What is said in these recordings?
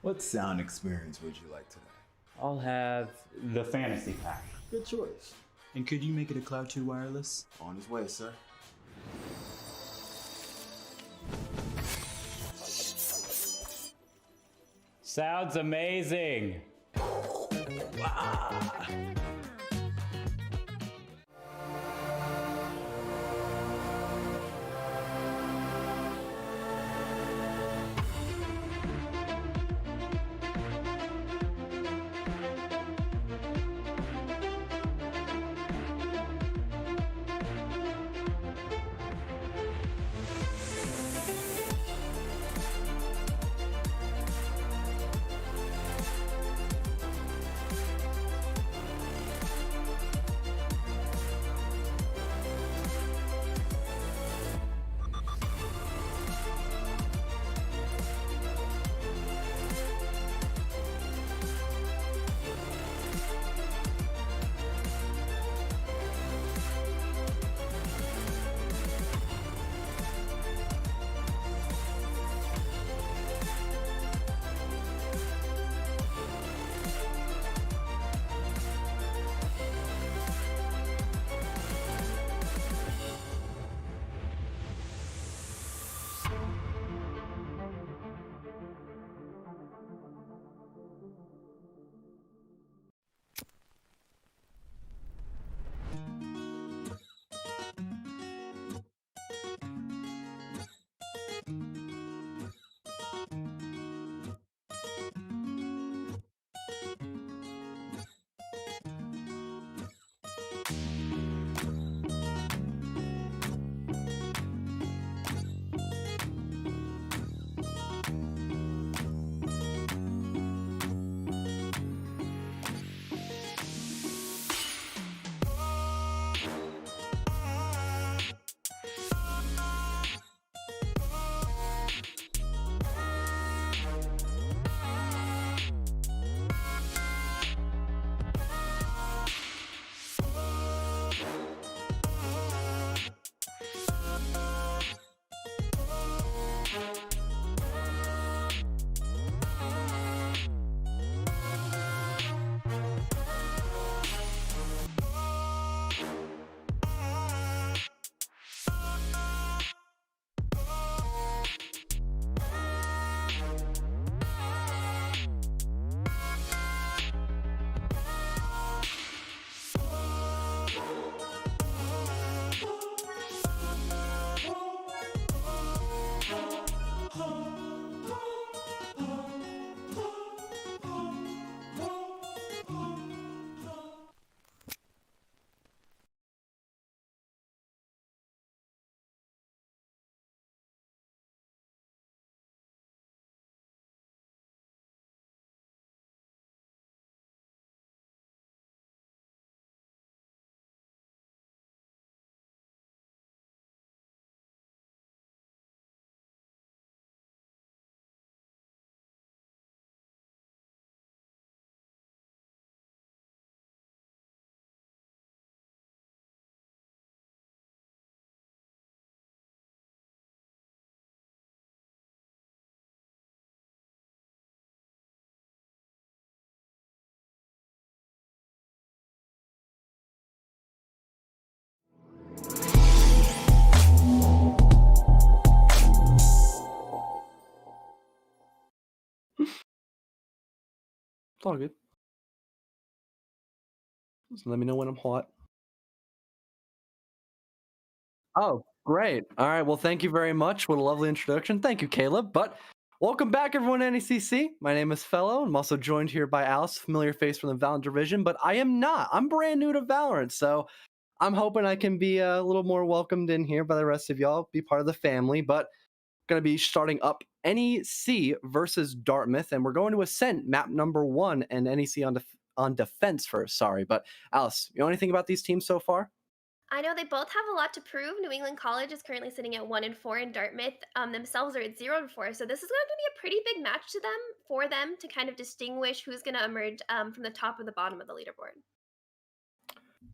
What sound experience would you like today? I'll have the fantasy pack. Good choice. And could you make it a Cloud 2 wireless? On his way, sir. Sounds amazing. It's all good. Just let me know when I'm hot. Oh, great. All right. Well, thank you very much. What a lovely introduction. Thank you, Caleb. But welcome back, everyone, to NECC. My name is Fellow. I'm also joined here by Alice, familiar face from the Valorant division, but I am not. I'm brand new to Valorant, so I'm hoping I can be a little more welcomed in here by the rest of y'all, be part of the family. But going to be starting up NEC versus Dartmouth, and we're going to Ascent, map number 1, and NEC on defense first. Sorry, but Alice, you know anything about these teams so far? I know they both have a lot to prove. New England College is currently sitting at 1-4, and Dartmouth themselves are at 0-4. So this is going to be a pretty big match to them for them to kind of distinguish who's going to emerge from the top or the bottom of the leaderboard.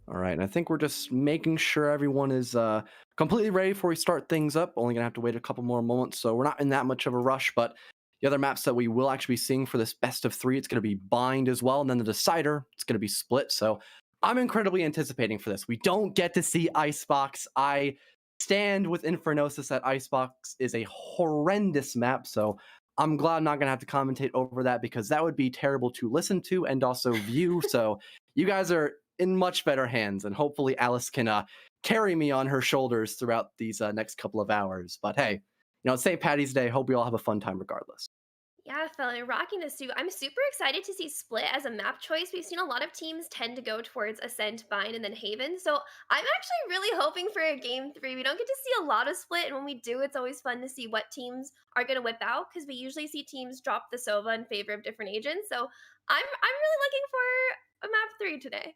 All right, and I think we're just making sure everyone is completely ready before we start things up. Only gonna have to wait a couple more moments, so we're not in that much of a rush. But The other maps that we will actually be seeing for this best of 3, it's going to be Bind as well, and then the Decider, it's going to be Split. So I'm incredibly anticipating for this. We don't get to see Icebox. I stand with Infernosis that Icebox is a horrendous map, so I'm glad I'm not going to have to commentate over that, because that would be terrible to listen to and also view. So you guys are in much better hands, and hopefully Alice can carry me on her shoulders throughout these next couple of hours. But hey, it's St. Patty's Day. Hope you all have a fun time regardless. Yeah, fella, you're rocking this too. I'm super excited to see Split as a map choice. We've seen a lot of teams tend to go towards Ascent, Bind, and then Haven. So I'm actually really hoping for a game 3. We don't get to see a lot of Split, and when we do, it's always fun to see what teams are going to whip out, because we usually see teams drop the Sova in favor of different agents. So I'm really looking for a map 3 today.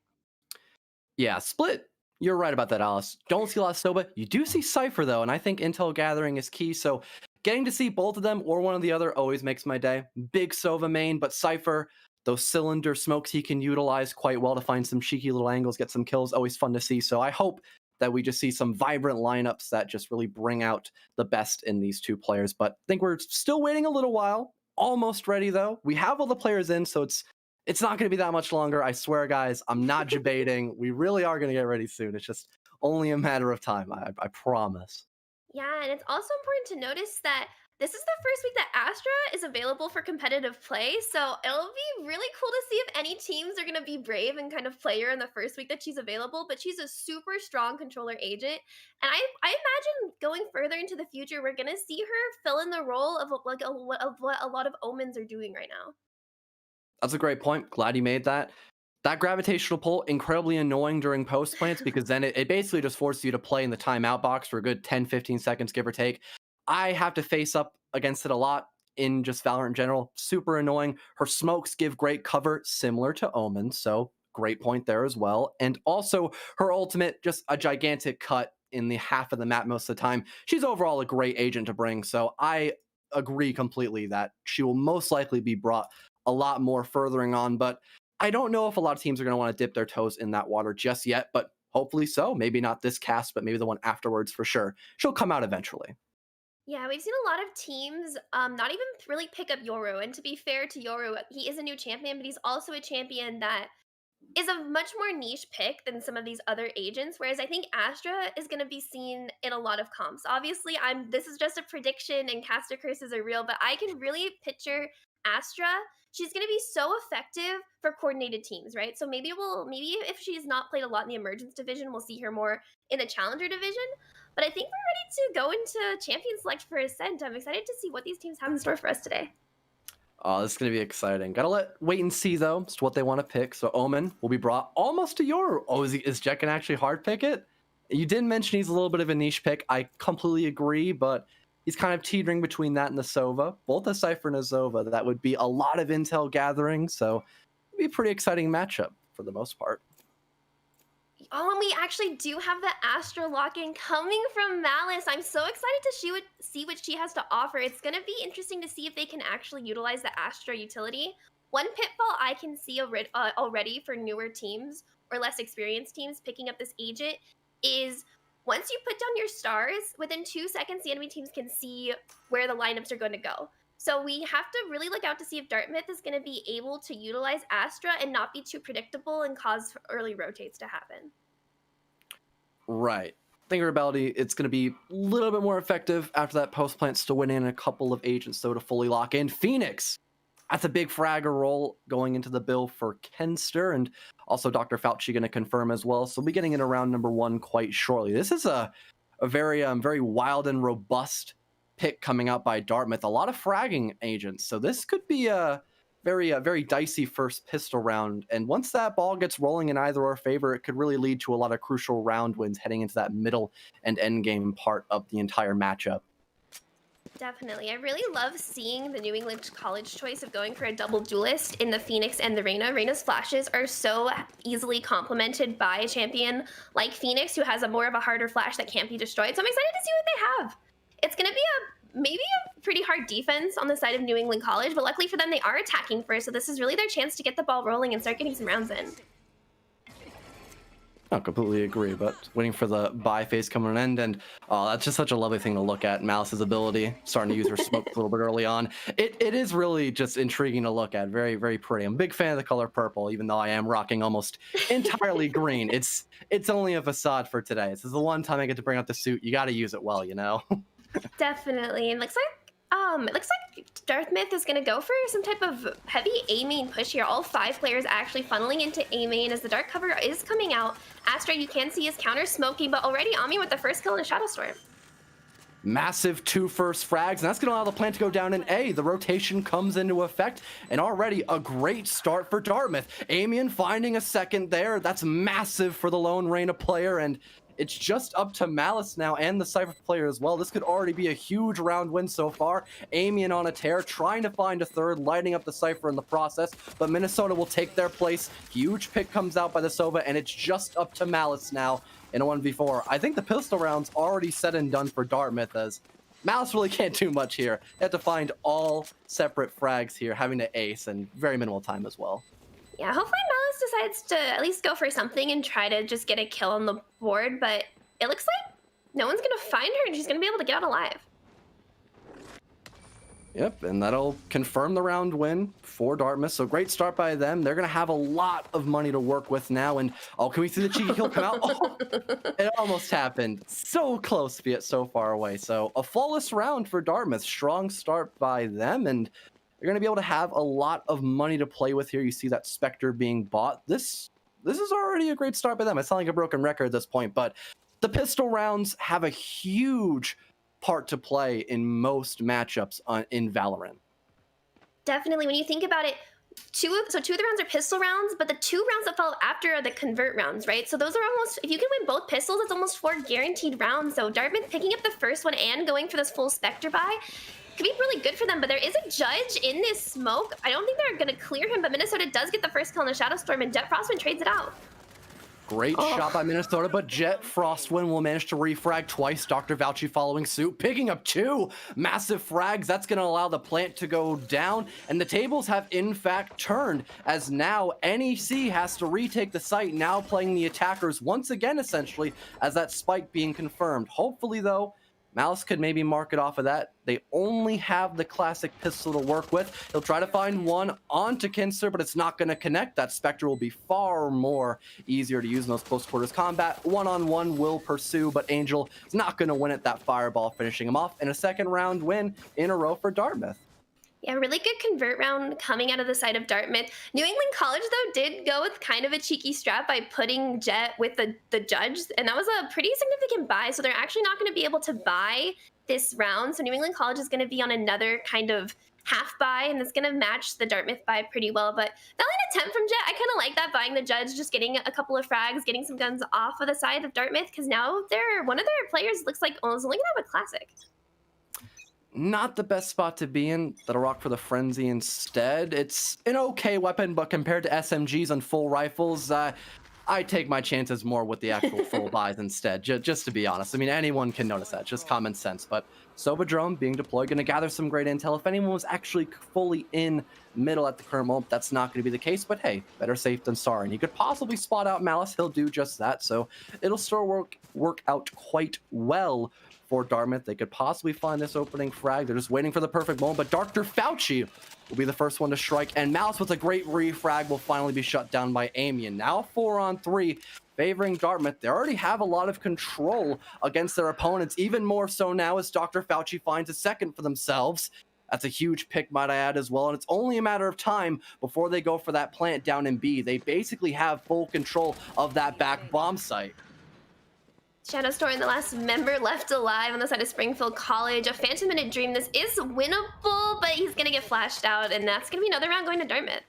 Yeah, Split. You're right about that, Alice. Don't see a lot of Soba. You do see Cypher, though, and I think intel gathering is key. So getting to see both of them or one or the other always makes my day. Big Sova main, but Cypher, those cylinder smokes he can utilize quite well to find some cheeky little angles, get some kills, always fun to see. So I hope that we just see some vibrant lineups that just really bring out the best in these two players. But I think we're still waiting a little while. Almost ready, though. We have all the players in, so it's not going to be that much longer. I swear, guys, I'm not debating. We really are going to get ready soon. It's just only a matter of time. I promise. Yeah, and it's also important to notice that this is the first week that Astra is available for competitive play, so it'll be really cool to see if any teams are going to be brave and kind of play her in the first week that she's available. But she's a super strong controller agent, and I imagine going further into the future, we're going to see her fill in the role of what a lot of Omens are doing right now. That's a great point. Glad you made that. That gravitational pull, incredibly annoying during post plants, because then it basically just forces you to play in the timeout box for a good 10-15 seconds, give or take. I have to face up against it a lot in just Valorant in general. Super annoying. Her smokes give great cover, similar to Omen, so great point there as well. And also her ultimate, just a gigantic cut in the half of the map most of the time. She's overall a great agent to bring, so I agree completely that she will most likely be brought a lot more furthering on, but I don't know if a lot of teams are going to want to dip their toes in that water just yet, but hopefully so. Maybe not this cast, but maybe the one afterwards for sure. She'll come out eventually. Yeah, we've seen a lot of teams not even really pick up Yoru. And to be fair to Yoru, he is a new champion, but he's also a champion that is a much more niche pick than some of these other agents. Whereas I think Astra is going to be seen in a lot of comps. Obviously, this is just a prediction and caster curses are real, but I can really picture Astra. She's going to be so effective for coordinated teams, right? So maybe if she's not played a lot in the Emergence division, we'll see her more in the Challenger division. But I think we're ready to go into Champion Select for Ascent. I'm excited to see what these teams have in store for us today. Oh, this is going to be exciting. Gotta wait and see, though, as to what they want to pick. So Omen will be brought almost to Yoru. Oh, is Jet going to actually hard pick it? You did mention he's a little bit of a niche pick. I completely agree, but he's kind of teetering between that and the Sova. Both a Cypher and a Sova. That would be a lot of intel gathering, so it'd be a pretty exciting matchup for the most part. Oh, and we actually do have the Astra lock-in coming from Malice. I'm so excited to see what she has to offer. It's going to be interesting to see if they can actually utilize the Astra utility. One pitfall I can see already for newer teams or less experienced teams picking up this agent is once you put down your stars, within 2 seconds, the enemy teams can see where the lineups are going to go. So we have to really look out to see if Dartmouth is going to be able to utilize Astra and not be too predictable and cause early rotates to happen. Right. I think Rebellion, it's going to be a little bit more effective after that post plant, still win in a couple of agents, though, to fully lock in. Phoenix, that's a big fragger roll going into the bill for Kenster, and also Dr. Fauci going to confirm as well. So we'll be getting into round number 1 quite shortly. This is a very wild and robust pick coming out by Dartmouth. A lot of fragging agents, so this could be a very dicey first pistol round. And once that ball gets rolling in either our favor, it could really lead to a lot of crucial round wins heading into that middle and end game part of the entire matchup. Definitely. I really love seeing the New England College choice of going for a double duelist in the Phoenix and the Reyna. Reyna's flashes are so easily complemented by a champion like Phoenix, who has more of a harder flash that can't be destroyed. So I'm excited to see what they have. It's going to be maybe a pretty hard defense on the side of New England College, but luckily for them, they are attacking first, so this is really their chance to get the ball rolling and start getting some rounds in. I completely agree, but waiting for the buy phase coming to an end, and that's just such a lovely thing to look at. Malice's ability, starting to use her smoke a little bit early on. It is really just intriguing to look at. Very, very pretty. I'm a big fan of the color purple, even though I am rocking almost entirely green. It's only a facade for today. This is the one time I get to bring out the suit. You got to use it well, you know? Definitely. And it looks like Dartmouth is going to go for some type of heavy A main push here. All 5 players actually funneling into A main as the dark cover is coming out. Astra, you can see his counter smoking, but already Ami with the first kill in a Shadow Storm. Massive 2 first frags, and that's going to allow the plant to go down in A. The rotation comes into effect, and already a great start for Dartmouth. Amian finding a second there. That's massive for the Lone Reina player, and it's just up to Malice now and the Cypher player as well. This could already be a huge round win so far. Amian on a tear, trying to find a third, lighting up the Cypher in the process, but Minnesota will take their place. Huge pick comes out by the Sova, and it's just up to Malice now in a 1v4. I think the pistol round's already said and done for Dartmouth, as Malice really can't do much here. They have to find all separate frags here, having to ace, and very minimal time as well. Yeah, hopefully Malice decides to at least go for something and try to just get a kill on the board, but it looks like no one's going to find her and she's going to be able to get out alive. Yep, and that'll confirm the round win for Dartmouth. So great start by them. They're going to have a lot of money to work with now. And oh, can we see the cheeky kill come out? Oh, it almost happened. So close, be it so far away. So a flawless round for Dartmouth. Strong start by them, and you're going to be able to have a lot of money to play with here. You see that Spectre being bought. This is already a great start by them. I sound like a broken record at this point, but the pistol rounds have a huge part to play in most matchups in Valorant. Definitely. When you think about it, two of the rounds are pistol rounds, but the 2 rounds that follow after are the convert rounds, right? So those are almost, if you can win both pistols, it's almost 4 guaranteed rounds. So Dartmouth picking up the first one and going for this full Spectre buy could be really good for them, but there is a judge in this smoke. I don't think they're going to clear him, but Minnesota does get the first kill in the Shadow Storm, and Jet Frostwind trades it out. Great shot by Minnesota, but Jet Frostwind will manage to refrag twice. Dr. Fauci following suit, picking up 2 massive frags. That's going to allow the plant to go down, and the tables have in fact turned, as now NEC has to retake the site, now playing the attackers once again, essentially, as that spike being confirmed. Hopefully, though, Malice could maybe mark it off of that. They only have the classic pistol to work with. He'll try to find one onto Kinser, but it's not going to connect. That Spectre will be far more easier to use in those close quarters combat. One-on-one will pursue, but Angel is not going to win it. That fireball finishing him off, and a second round win in a row for Dartmouth. Yeah, really good convert round coming out of the side of Dartmouth. New England College, though, did go with kind of a cheeky strat by putting Jet with the judge, and that was a pretty significant buy, so they're actually not going to be able to buy this round. So New England College is going to be on another kind of half buy, and it's going to match the Dartmouth buy pretty well. But that line attempt from Jet, I kind of like that, buying the judge, just getting a couple of frags, getting some guns off of the side of Dartmouth, because now one of their players looks like is only going to have a classic. Not the best spot to be in. That'll rock for the Frenzy instead. It's an okay weapon, but compared to SMGs and full rifles, I take my chances more with the actual full buys instead, just to be honest. I mean, anyone can notice that, just common sense. But Sova drone being deployed, going to gather some great intel. If anyone was actually fully in middle at the current moment, that's not going to be the case. But hey, better safe than sorry. And he could possibly spot out Malice. He'll do just that. So it'll still work out quite well for Dartmouth. They could possibly find this opening frag. They're just waiting for the perfect moment, but Dr. Fauci will be the first one to strike, and Malice with a great refrag will finally be shut down by Amian. Now 4-on-3, favoring Dartmouth. They already have a lot of control against their opponents, even more so now as Dr. Fauci finds a second for themselves. That's a huge pick, might I add, as well, and it's only a matter of time before they go for that plant down in B. They basically have full control of that back bomb site. Shadow Storm, the last member left alive on the side of Springfield College. A Phantom in a Dream. This is winnable, but he's going to get flashed out, and that's going to be another round going to Dartmouth.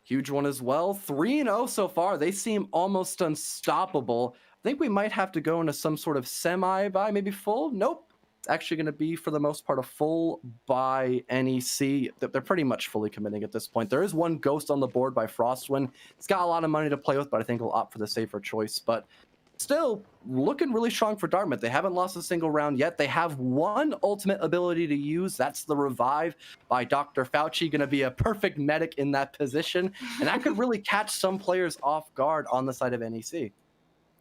Huge one as well. 3-0 so far. They seem almost unstoppable. I think we might have to go into some sort of semi-buy, maybe full. Nope. It's actually going to be, for the most part, a full buy NEC. They're pretty much fully committing at this point. There is one ghost on the board by Frostwind. It's got a lot of money to play with, but I think he'll opt for the safer choice. But still looking really strong for Dartmouth. They haven't lost a single round yet. They have one ultimate ability to use. That's the revive by Dr. Fauci. Going to be a perfect medic in that position. And that could really catch some players off guard on the side of NEC.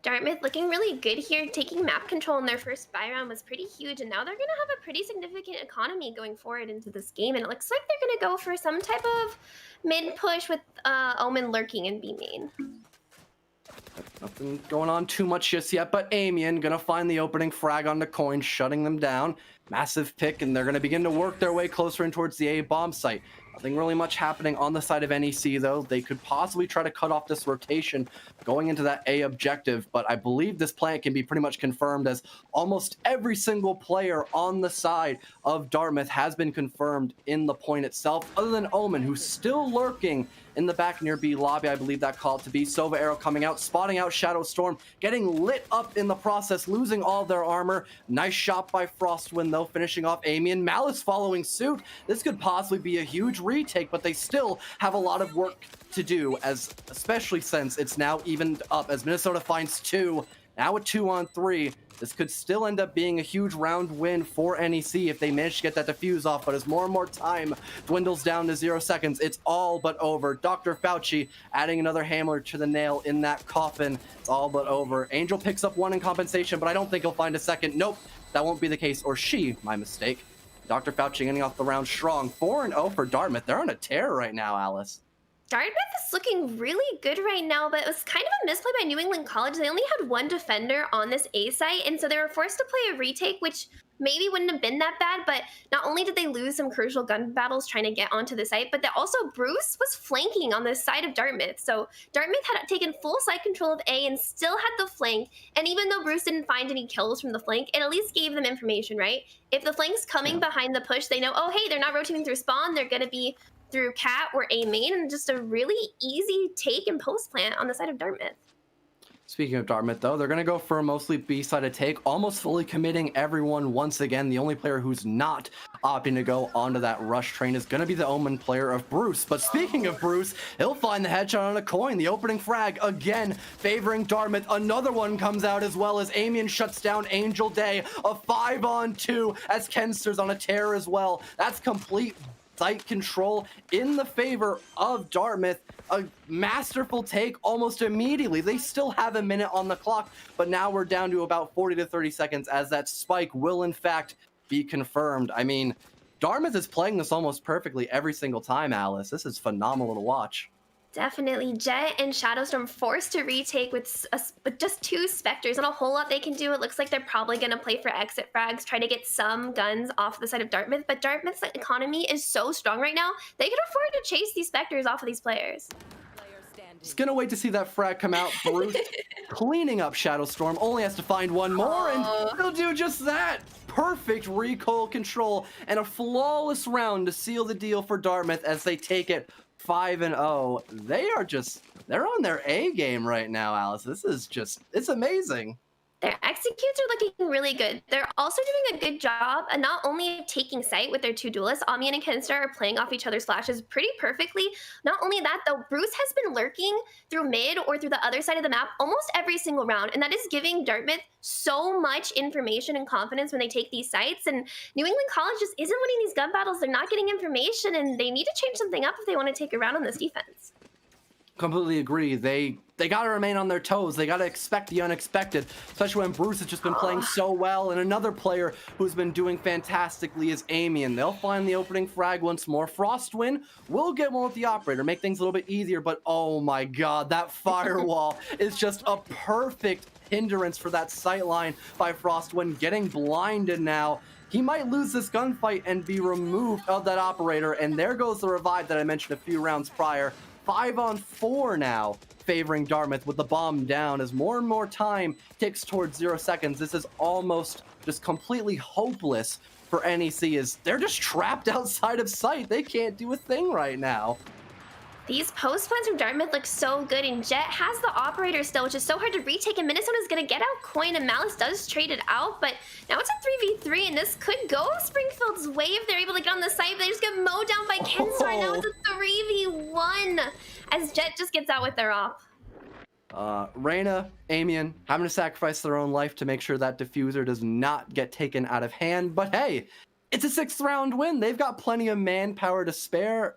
Dartmouth looking really good here. Taking map control in their first buy round was pretty huge, and now they're going to have a pretty significant economy going forward into this game. And it looks like they're going to go for some type of mid push with Omen lurking in B main. Nothing going on too much just yet, but Amian gonna find the opening frag on the coin, shutting them down. Massive pick, and they're gonna begin to work their way closer in towards the A bomb site. Nothing really much happening on the side of NEC, though. They could possibly try to cut off this rotation going into that A objective, but I believe this plan can be pretty much confirmed, as almost every single player on the side of Dartmouth has been confirmed in the point itself, other than Omen, who's still lurking in the back near B lobby. I believe that called to be. Sova Arrow coming out, spotting out Shadow Storm, getting lit up in the process, losing all their armor. Nice shot by Frostwind, though, finishing off Amian. Malice following suit. This could possibly be a huge retake, but they still have a lot of work to do, as especially since it's now evened up, as Minnesota finds 2. Now with 2-on-3, this could still end up being a huge round win for NEC if they manage to get that defuse off, but as more and more time dwindles down to 0 seconds, it's all but over. Dr. Fauci adding another hammer to the nail in that coffin. It's all but over. Angel picks up 1 in compensation, but I don't think he'll find a second. Nope, that won't be the case, or she, my mistake. Dr. Fauci getting off the round strong. 4-0 for Dartmouth. They're on a tear right now, Alice. Dartmouth is looking really good right now, but it was kind of a misplay by New England College. They only had 1 defender on this A site, and so they were forced to play a retake, which maybe wouldn't have been that bad, but not only did they lose some crucial gun battles trying to get onto the site, but also Bruce was flanking on this side of Dartmouth. So Dartmouth had taken full site control of A and still had the flank, and even though Bruce didn't find any kills from the flank, it at least gave them information, right? If the flank's coming behind the push, they know, oh, hey, they're not rotating through spawn, they're going to be through cat or A main, and just a really easy take and post plant on the side of Dartmouth. Speaking of Dartmouth, though, they're going to go for a mostly B-sided take, almost fully committing everyone once again. The only player who's not opting to go onto that rush train is going to be the Omen player of Bruce. But speaking of Bruce, he'll find the headshot on a coin. The opening frag, again, favoring Dartmouth. Another one comes out as well, as Amian shuts down Angel Day. A 5-on-2 as Kenster's on a tear as well. That's complete site control in the favor of Dartmouth. A masterful take almost immediately. They still have a minute on the clock, but now we're down to about 40 to 30 seconds as that spike will in fact be confirmed. I mean, Dartmouth is playing this almost perfectly every single time, Alice. This is phenomenal to watch. Definitely. Jet and Shadowstorm forced to retake with just 2 Spectres. Not a whole lot they can do. It looks like they're probably going to play for exit frags, try to get some guns off the side of Dartmouth. But Dartmouth's economy is so strong right now, they can afford to chase these Spectres off of these players. Just gonna wait to see that frag come out. Bruce cleaning up Shadowstorm, only has to find 1 more, and he'll do just that. Perfect recoil control and a flawless round to seal the deal for Dartmouth as they take it 5-0. They're on their A game right now, Alice. This is it's amazing. Their executes are looking really good. They're also doing a good job of not only taking site with their 2 duelists. Amian and Kenster are playing off each other's flashes pretty perfectly. Not only that, though, Bruce has been lurking through mid or through the other side of the map almost every single round, and that is giving Dartmouth so much information and confidence when they take these sites. And New England College just isn't winning these gun battles. They're not getting information, and they need to change something up if they want to take a round on this defense. Completely agree. They got to remain on their toes. They got to expect the unexpected, especially when Bruce has just been playing so well. And another player who's been doing fantastically is Amian. They'll find the opening frag once more. Frostwind will get one with the operator, make things a little bit easier. But oh my god, that firewall is just a perfect hindrance for that sight line by Frostwind, getting blinded now. He might lose this gunfight and be removed of that operator. And there goes the revive that I mentioned a few rounds prior. 5-on-4 now, favoring Dartmouth with the bomb down as more and more time ticks towards 0 seconds. This is almost just completely hopeless for NEC, as they're just trapped outside of sight. They can't do a thing right now. These post plans from Dartmouth look so good, and Jet has the operator still, which is so hard to retake, and Minnesota's going to get out coin, and Malice does trade it out, but now it's a 3v3, and this could go Springfield's way if they're able to get on the site, but they just get mowed down by Kenstar. Now it's a 3v1 as Jet just gets out with their op. Reyna, Amian having to sacrifice their own life to make sure that diffuser does not get taken out of hand. But hey, it's a 6th round win. They've got plenty of manpower to spare.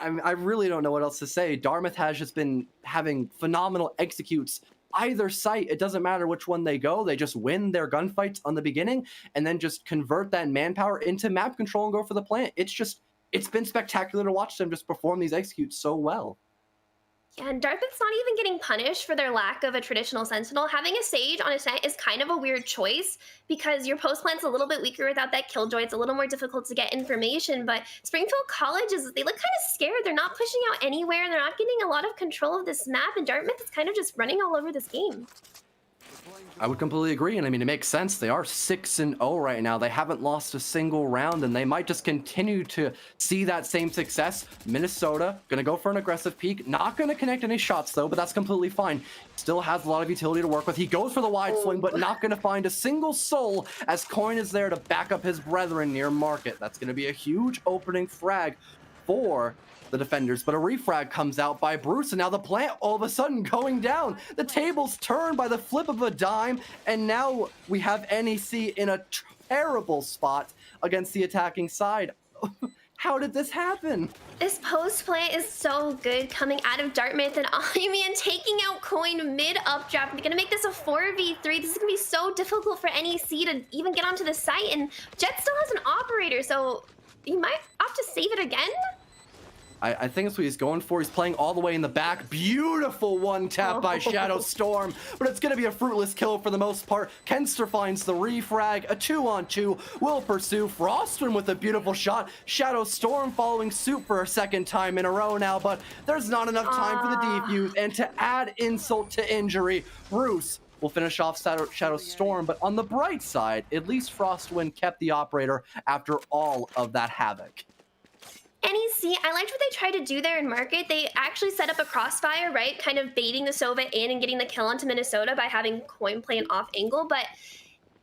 I really don't know what else to say. Dartmouth has just been having phenomenal executes. Either site, it doesn't matter which one they go. They just win their gunfights on the beginning and then just convert that manpower into map control and go for the plant. It's been spectacular to watch them just perform these executes so well. Yeah, and Dartmouth's not even getting punished for their lack of a traditional sentinel. Having a sage on a set is kind of a weird choice because your post plant's a little bit weaker without that killjoy. It's a little more difficult to get information, but Springfield College they look kind of scared. They're not pushing out anywhere. They're not getting a lot of control of this map, and Dartmouth is kind of just running all over this game. I would completely agree, and I mean, it makes sense. They are 6-0 right now. They haven't lost a single round, and they might just continue to see that same success. Minnesota gonna go for an aggressive peek. Not gonna connect any shots though, but that's completely fine. Still has a lot of utility to work with. He goes for the wide swing, but not gonna find a single soul as Coin is there to back up his brethren near market. That's gonna be a huge opening frag for the defenders, but a refrag comes out by Bruce, and now the plant all of a sudden going down. The tables turn by the flip of a dime, and now we have NEC in a terrible spot against the attacking side. How did this happen? This post plant is so good coming out of Dartmouth, and Amian taking out Coin mid updraft. They're gonna make this a 4v3. This is gonna be so difficult for NEC to even get onto the site, and Jet still has an operator, so he might opt to save it again. I think that's what he's going for. He's playing all the way in the back. Beautiful one tap by Shadow Storm, but it's going to be a fruitless kill for the most part. Kenster finds the refrag. A 2-on-2 will pursue. Frostwind with a beautiful shot. Shadow Storm following suit for a 2nd time in a row now, but there's not enough time for the defuse. And to add insult to injury, Bruce will finish off Shadow Storm, but on the bright side, at least Frostwind kept the operator after all of that havoc. NEC, I liked what they tried to do there in Market. They actually set up a crossfire, right? Kind of baiting the Sova in and getting the kill onto Minnesota by having Coin play an off angle, but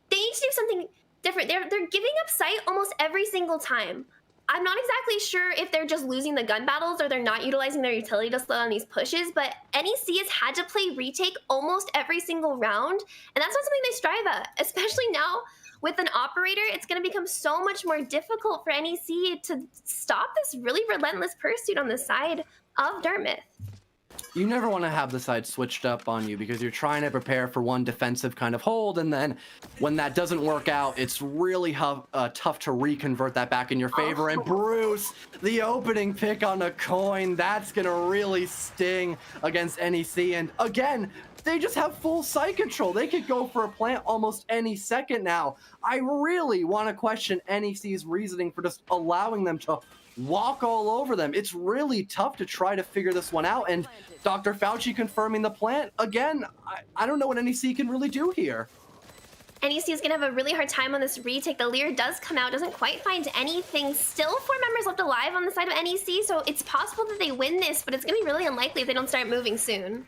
they need to do something different. They're giving up sight almost every single time. I'm not exactly sure if they're just losing the gun battles or they're not utilizing their utility to slow down these pushes, but NEC has had to play retake almost every single round, and that's not something they strive at, especially now with an operator. It's going to become so much more difficult for NEC to stop this really relentless pursuit on the side of Dartmouth. You never want to have the side switched up on you because you're trying to prepare for one defensive kind of hold, and then when that doesn't work out, it's really tough to reconvert that back in your favor. And Bruce, the opening pick on a Coin, that's going to really sting against NEC. And again, they just have full site control. They could go for a plant almost any second now. I really want to question NEC's reasoning for just allowing them to walk all over them. It's really tough to try to figure this one out. And Dr. Fauci confirming the plant. Again, I don't know what NEC can really do here. NEC is going to have a really hard time on this retake. The Lear does come out, doesn't quite find anything. Still 4 members left alive on the side of NEC, so it's possible that they win this, but it's going to be really unlikely if they don't start moving soon.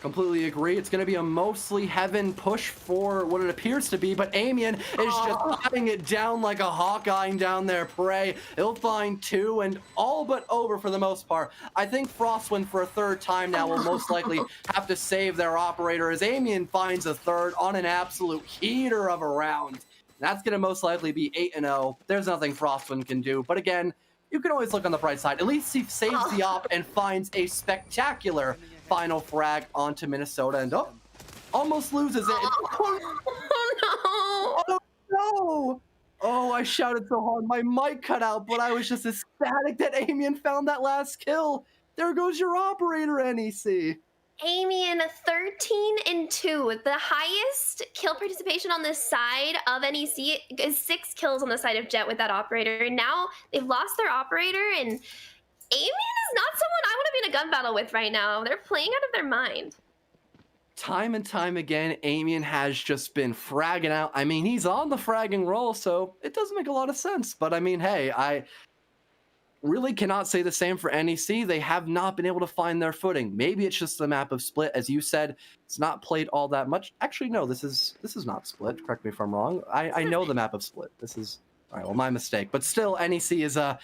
Completely agree. It's going to be a mostly heaven push for what it appears to be, but Amian is just cutting it down like a Hawkeye down there, prey. He'll find 2 and all but over for the most part. I think Frostwind for a 3rd time now will most likely have to save their operator as Amian finds a 3rd on an absolute heater of a round. That's going to most likely be 8-0. There's nothing Frostwind can do, but again, you can always look on the bright side. At least he saves the op and finds a spectacular final frag onto Minnesota, and almost loses it. Oh no! Oh no! Oh, I shouted so hard, my mic cut out, but I was just ecstatic that Amian found that last kill. There goes your operator, NEC. Amian 13-2. The highest kill participation on the side of NEC is 6 kills on the side of Jet with that operator. And now they've lost their operator, and Amian is not someone I want to be in a gun battle with right now. They're playing out of their mind. Time and time again, Amian has just been fragging out. I mean, he's on the fragging roll, so it doesn't make a lot of sense. But I mean, hey, I really cannot say the same for NEC. They have not been able to find their footing. Maybe it's just the map of Split. As you said, it's not played all that much. Actually, no, this is not Split. Correct me if I'm wrong. I know the map of Split. This is All right, well, my mistake. But still, NEC is not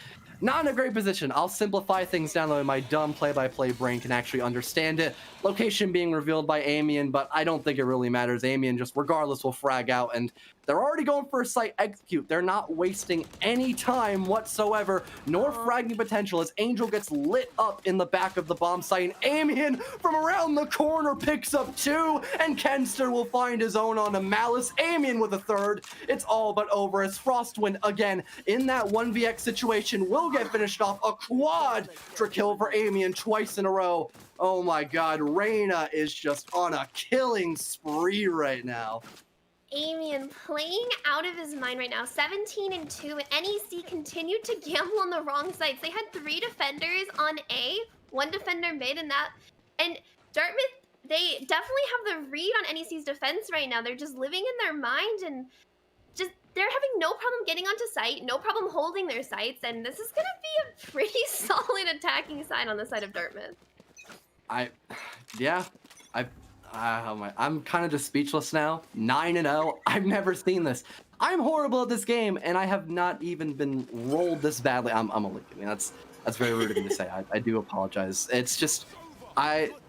in a great position. I'll simplify things down the way my dumb play-by-play brain can actually understand it. Location being revealed by Amian, but I don't think it really matters. Amian just, regardless, will frag out, and they're already going for a site execute. They're not wasting any time whatsoever, nor fragging potential, as Angel gets lit up in the back of the bomb site, and Amian from around the corner picks up 2, and Kenster will find his own on a Malice. Amian with a 3rd. It's all but over as Frostwind, again, in that 1vx situation, will get finished off. A quad kill for Amian twice in a row. Oh my god, Reyna is just on a killing spree right now. Amian playing out of his mind right now. 17-2, and NEC continued to gamble on the wrong sides. They had 3 defenders on A, 1 defender mid, and Dartmouth, they definitely have the read on NEC's defense right now. They're just living in their mind, and they're having no problem getting onto site, no problem holding their sites, and this is gonna be a pretty solid attacking side on the side of Dartmouth. I'm kind of just speechless now. 9-0. I've never seen this. I'm horrible at this game, and I have not even been rolled this badly. I'm a leak. I mean, that's very rude of me to say. I do apologize. It's just,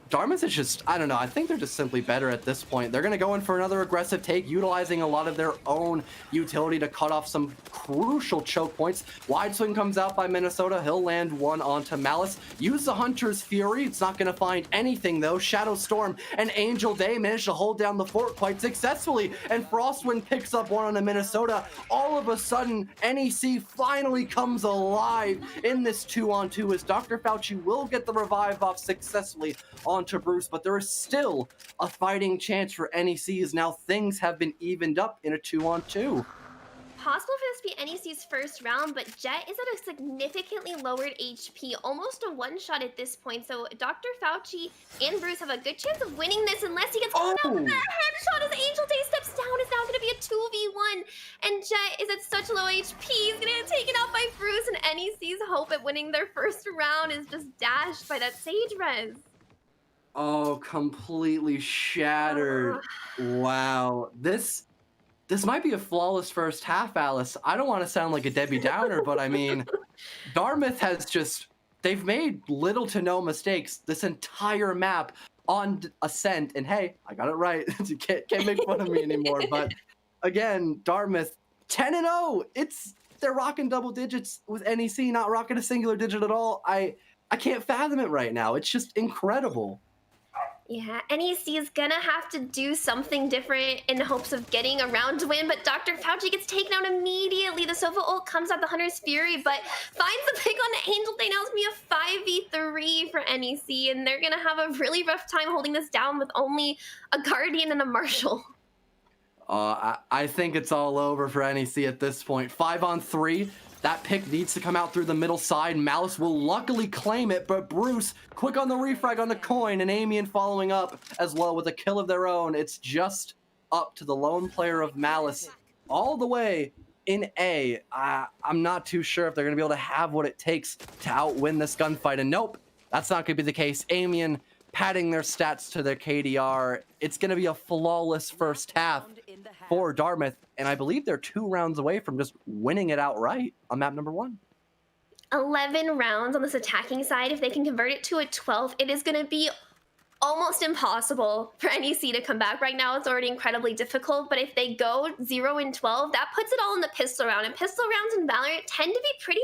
Dartmouth is just, I don't know. I think they're just simply better at this point. They're going to go in for another aggressive take, utilizing a lot of their own utility to cut off some crucial choke points. Wide swing comes out by Minnesota. He'll land 1 onto Malice. Use the Hunter's Fury. It's not going to find anything, though. Shadow Storm and Angel Day managed to hold down the fort quite successfully, and Frostwind picks up 1 onto Minnesota. All of a sudden, NEC finally comes alive in this 2-on-2 as Dr. Fauci will get the revive off successfully onto Bruce, but there is still a fighting chance for NEC as now things have been evened up in a 2-on-2. Possible for this to be NEC's first round, but Jet is at a significantly lowered HP, almost a one-shot at this point, so Dr. Fauci and Bruce have a good chance of winning this unless he gets caught out with a headshot as Angel Day steps down. It's now going to be a 2v1, and Jet is at such low HP. He's going to get taken out by Bruce, and NEC's hope at winning their first round is just dashed by that Sage res. Oh, completely shattered. Wow. This might be a flawless first half, Alice. I don't want to sound like a Debbie Downer, but I mean, Dartmouth has just, they've made little to no mistakes this entire map on Ascent. And hey, I got it right. You can't make fun of me anymore. But again, Dartmouth, 10-0. They're rocking double digits with NEC, not rocking a singular digit at all. I can't fathom it right now. It's just incredible. Yeah, NEC is gonna have to do something different in hopes of getting a round win, but Dr. Fauci gets taken out immediately. The Sova ult comes out the Hunter's Fury, but finds the pick on the Angel Day. Now it's gonna be a 5v3 for NEC, and they're gonna have a really rough time holding this down with only a Guardian and a Marshal. I think it's all over for NEC at this point. 5-on-3. That pick needs to come out through the middle side. Malice will luckily claim it, but Bruce, quick on the refrag on the coin, and Amian following up as well with a kill of their own. It's just up to the lone player of Malice all the way in A. I'm not too sure if they're going to be able to have what it takes to outwin this gunfight, and nope, that's not going to be the case. Amian padding their stats to their KDR. It's going to be a flawless first half for Dartmouth, and I believe they're 2 rounds away from just winning it outright on map number 1. 11 rounds on this attacking side. If they can convert it to a 12, it is going to be almost impossible for NEC to come back. Right now, it's already incredibly difficult, but if they go 0-12, that puts it all in the pistol round, and pistol rounds in Valorant tend to be pretty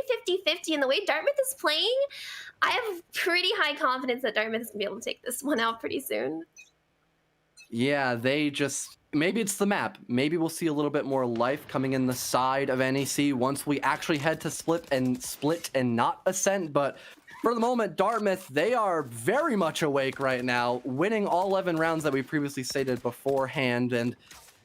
50-50, and the way Dartmouth is playing, I have pretty high confidence that Dartmouth is going to be able to take this one out pretty soon. Yeah, they just... Maybe it's the map. Maybe we'll see a little bit more life coming in the side of NEC once we actually head to split and not Ascent. But for the moment, Dartmouth, they are very much awake right now, winning all 11 rounds that we previously stated beforehand, and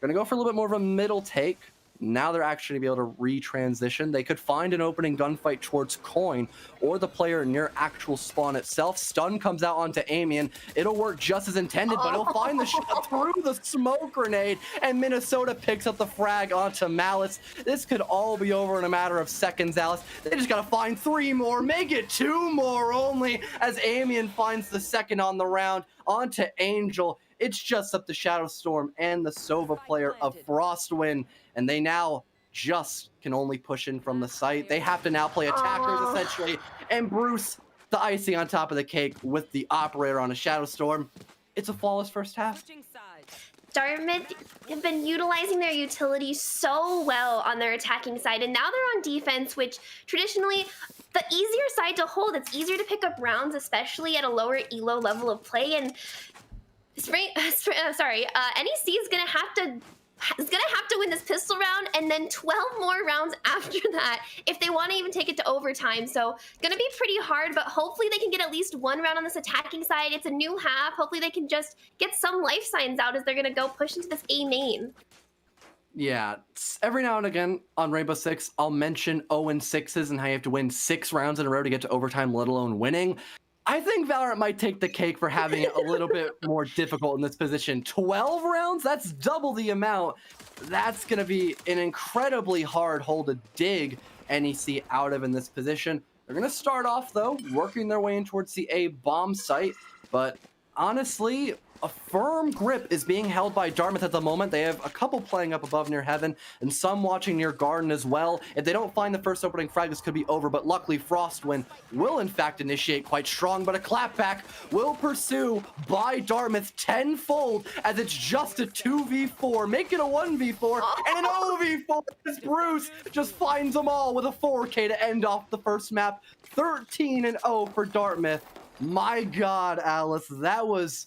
going to go for a little bit more of a middle take. Now they're actually going to be able to retransition. They could find an opening gunfight towards Coin or the player near actual spawn itself. Stun comes out onto Amian. It'll work just as intended, but he'll find the shot through the smoke grenade, and Minnesota picks up the frag onto Malice. This could all be over in a matter of seconds, Alice. They just got to find 3 more, make it 2 more only, as Amian finds the second on the round onto Angel. It's just up to Shadow Storm and the Sova player of Frostwind, and they now just can only push in from the site. They have to now play attackers Oh. essentially, and Bruce, the icing on top of the cake with the operator on a Shadow Storm. It's a flawless first half. Dartmouth have been utilizing their utility so well on their attacking side, and now they're on defense, which traditionally the easier side to hold. It's easier to pick up rounds, especially at a lower elo level of play. And NEC is gonna have to win this pistol round and then 12 more rounds after that if they want to even take it to overtime. So gonna be pretty hard, but hopefully they can get at least one round on this attacking side. It's a new half. Hopefully they can just get some life signs out as they're gonna go push into this A main. Yeah, every now and again on Rainbow Six, I'll mention 0-6s and how you have to win 6 rounds in a row to get to overtime, let alone winning. I think Valorant might take the cake for having it a little bit more difficult in this position. 12 rounds? That's double the amount. That's going to be an incredibly hard hole to dig NEC out of in this position. They're going to start off, though, working their way in towards the A bomb site. But honestly, a firm grip is being held by Dartmouth at the moment. They have a couple playing up above near Heaven and some watching near Garden as well. If they don't find the first opening frag, this could be over, but luckily Frostwind will in fact initiate quite strong, but a clapback will pursue by Dartmouth tenfold as it's just a 2v4. Make it a 1v4 and an 0v4 as Bruce just finds them all with a 4K to end off the first map. 13-0 for Dartmouth. My God, Alice, that was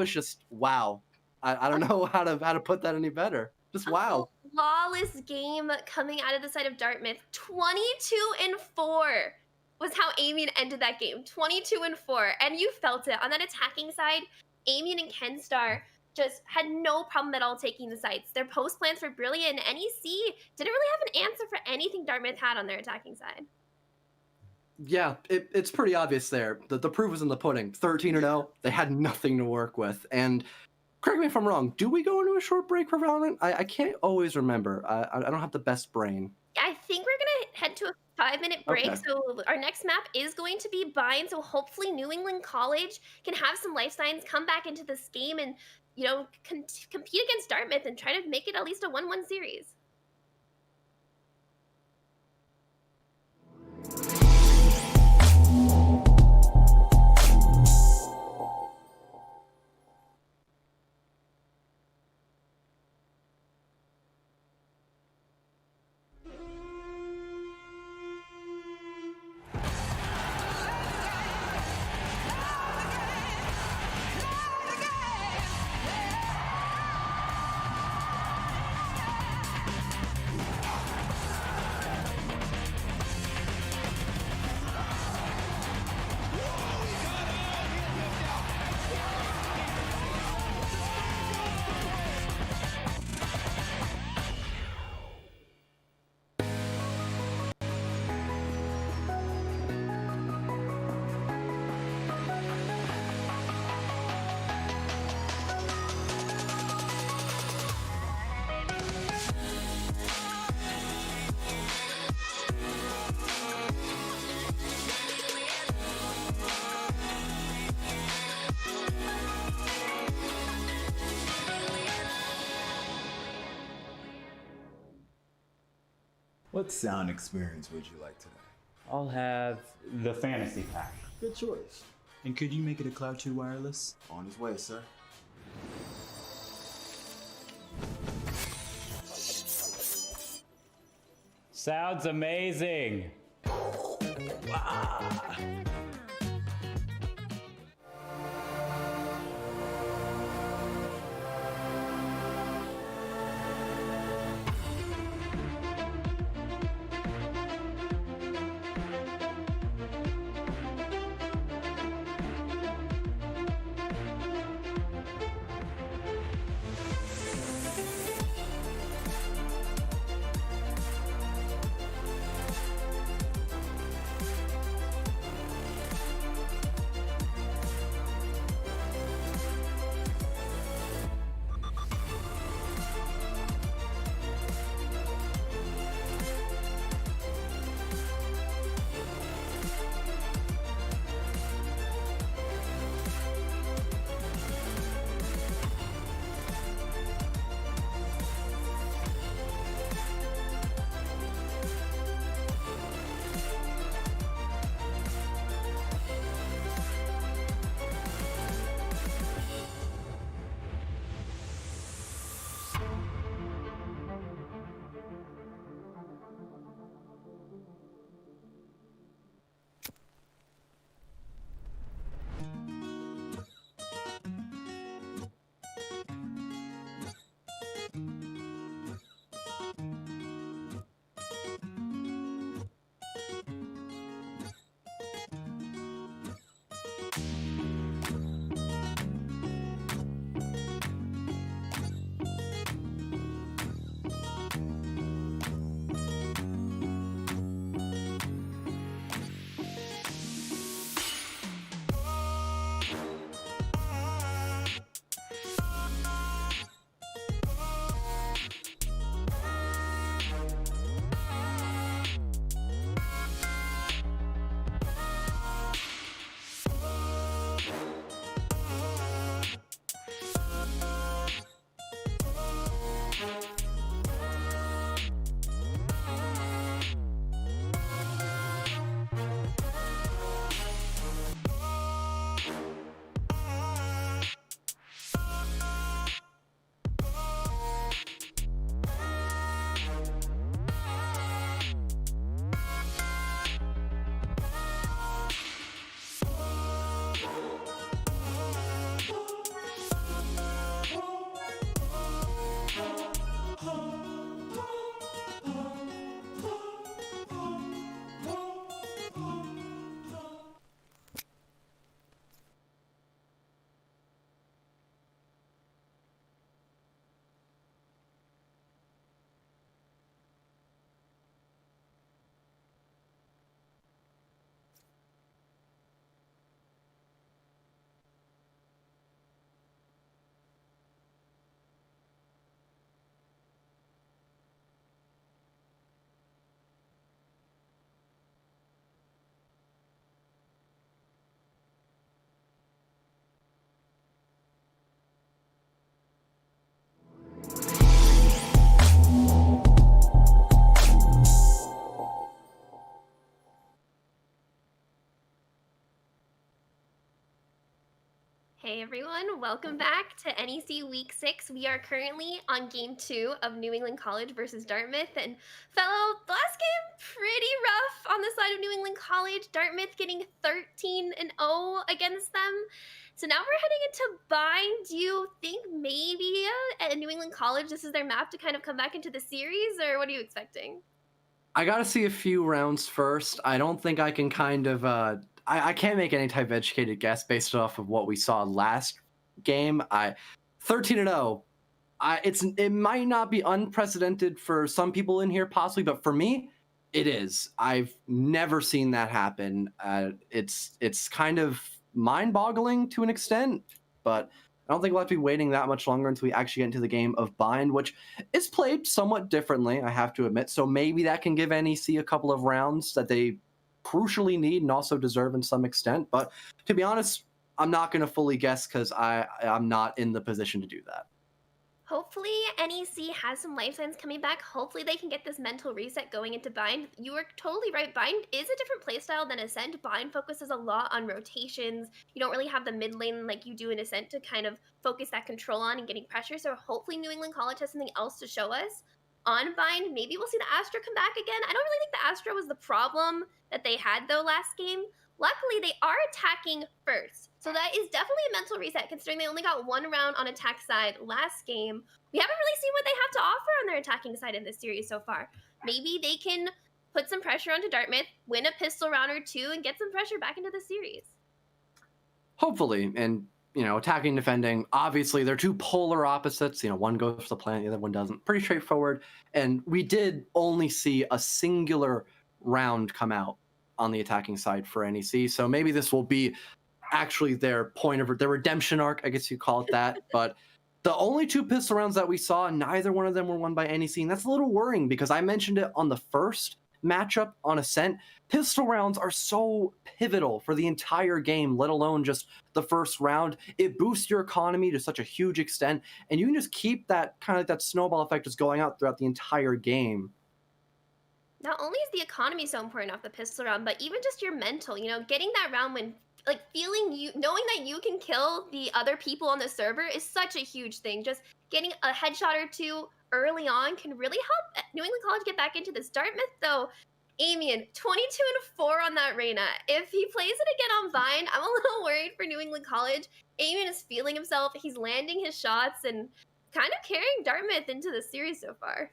just wow. I don't know how to put that any better. Just wow. A flawless game coming out of the side of Dartmouth. 22-4 was how Amian ended that game. 22-4, and you felt it on that attacking side. Amian and Kenstar just had no problem at all taking the sites. Their post plans were brilliant. And NEC didn't really have an answer for anything Dartmouth had on their attacking side. Yeah, it's pretty obvious there. The proof is in the pudding. 13-0, they had nothing to work with. And correct me if I'm wrong, do we go into a short break for Valorant? I can't always remember. I don't have the best brain. I think we're going to head to a 5-minute break. Okay. So our next map is going to be Bind. So hopefully New England College can have some life signs, come back into this game and, you know, compete against Dartmouth and try to make it at least a 1-1 series. What sound experience would you like today? I'll have the fantasy pack. Good choice. And could you make it a Cloud 2 wireless? On his way, sir. Sounds amazing. Hey everyone, welcome back to NEC Week 6. We are currently on Game 2 of New England College versus Dartmouth. And fellow, the last game, pretty rough on the side of New England College. Dartmouth getting 13-0 against them. So now we're heading into Bind. Do you think maybe at New England College this is their map to kind of come back into the series, or what are you expecting? I gotta see a few rounds first. I don't think I can kind of I can't make any type of educated guess based off of what we saw last game. 13-0. It might not be unprecedented for some people in here possibly, but for me, it is. I've never seen that happen. It's kind of mind-boggling to an extent, but I don't think we'll have to be waiting that much longer until we actually get into the game of Bind, which is played somewhat differently, I have to admit. So maybe that can give NEC a couple of rounds that they crucially need and also deserve in some extent. But to be honest, I'm not going to fully guess because I'm not in the position to do that. Hopefully NEC has some lifelines coming back. Hopefully they can get this mental reset going into Bind. You are totally right. Bind is a different playstyle than Ascent. Bind focuses a lot on rotations. You don't really have the mid lane like you do in Ascent to kind of focus that control on and getting pressure. So hopefully New England College has something else to show us on Bind. Maybe we'll see the Astra come back again. I don't really think the Astra was the problem that they had though last game. Luckily, they are attacking first. So that is definitely a mental reset, considering they only got one round on attack side last game. We haven't really seen what they have to offer on their attacking side in this series so far. Maybe they can put some pressure onto Dartmouth, win a pistol round or two, and get some pressure back into the series. Hopefully. And, attacking, defending, obviously they're two polar opposites. One goes for the plan, the other one doesn't. Pretty straightforward. And we did only see a singular round come out on the attacking side for NEC. So maybe this will be actually their point of their redemption arc, I guess you call it that. But the only two pistol rounds that we saw, neither one of them were won by NEC. And that's a little worrying because I mentioned it on the first matchup on Ascent. Pistol rounds are so pivotal for the entire game, let alone just the first round. It boosts your economy to such a huge extent. And you can just keep that kind of like that snowball effect just going out throughout the entire game. Not only is the economy so important off the pistol round, but even just your mental, getting that round when, knowing that you can kill the other people on the server is such a huge thing. Just getting a headshot or two early on can really help New England College get back into this. Dartmouth, though, Amian, 22-4 on that Reyna. If he plays it again on Vine, I'm a little worried for New England College. Amian is feeling himself. He's landing his shots and kind of carrying Dartmouth into the series so far.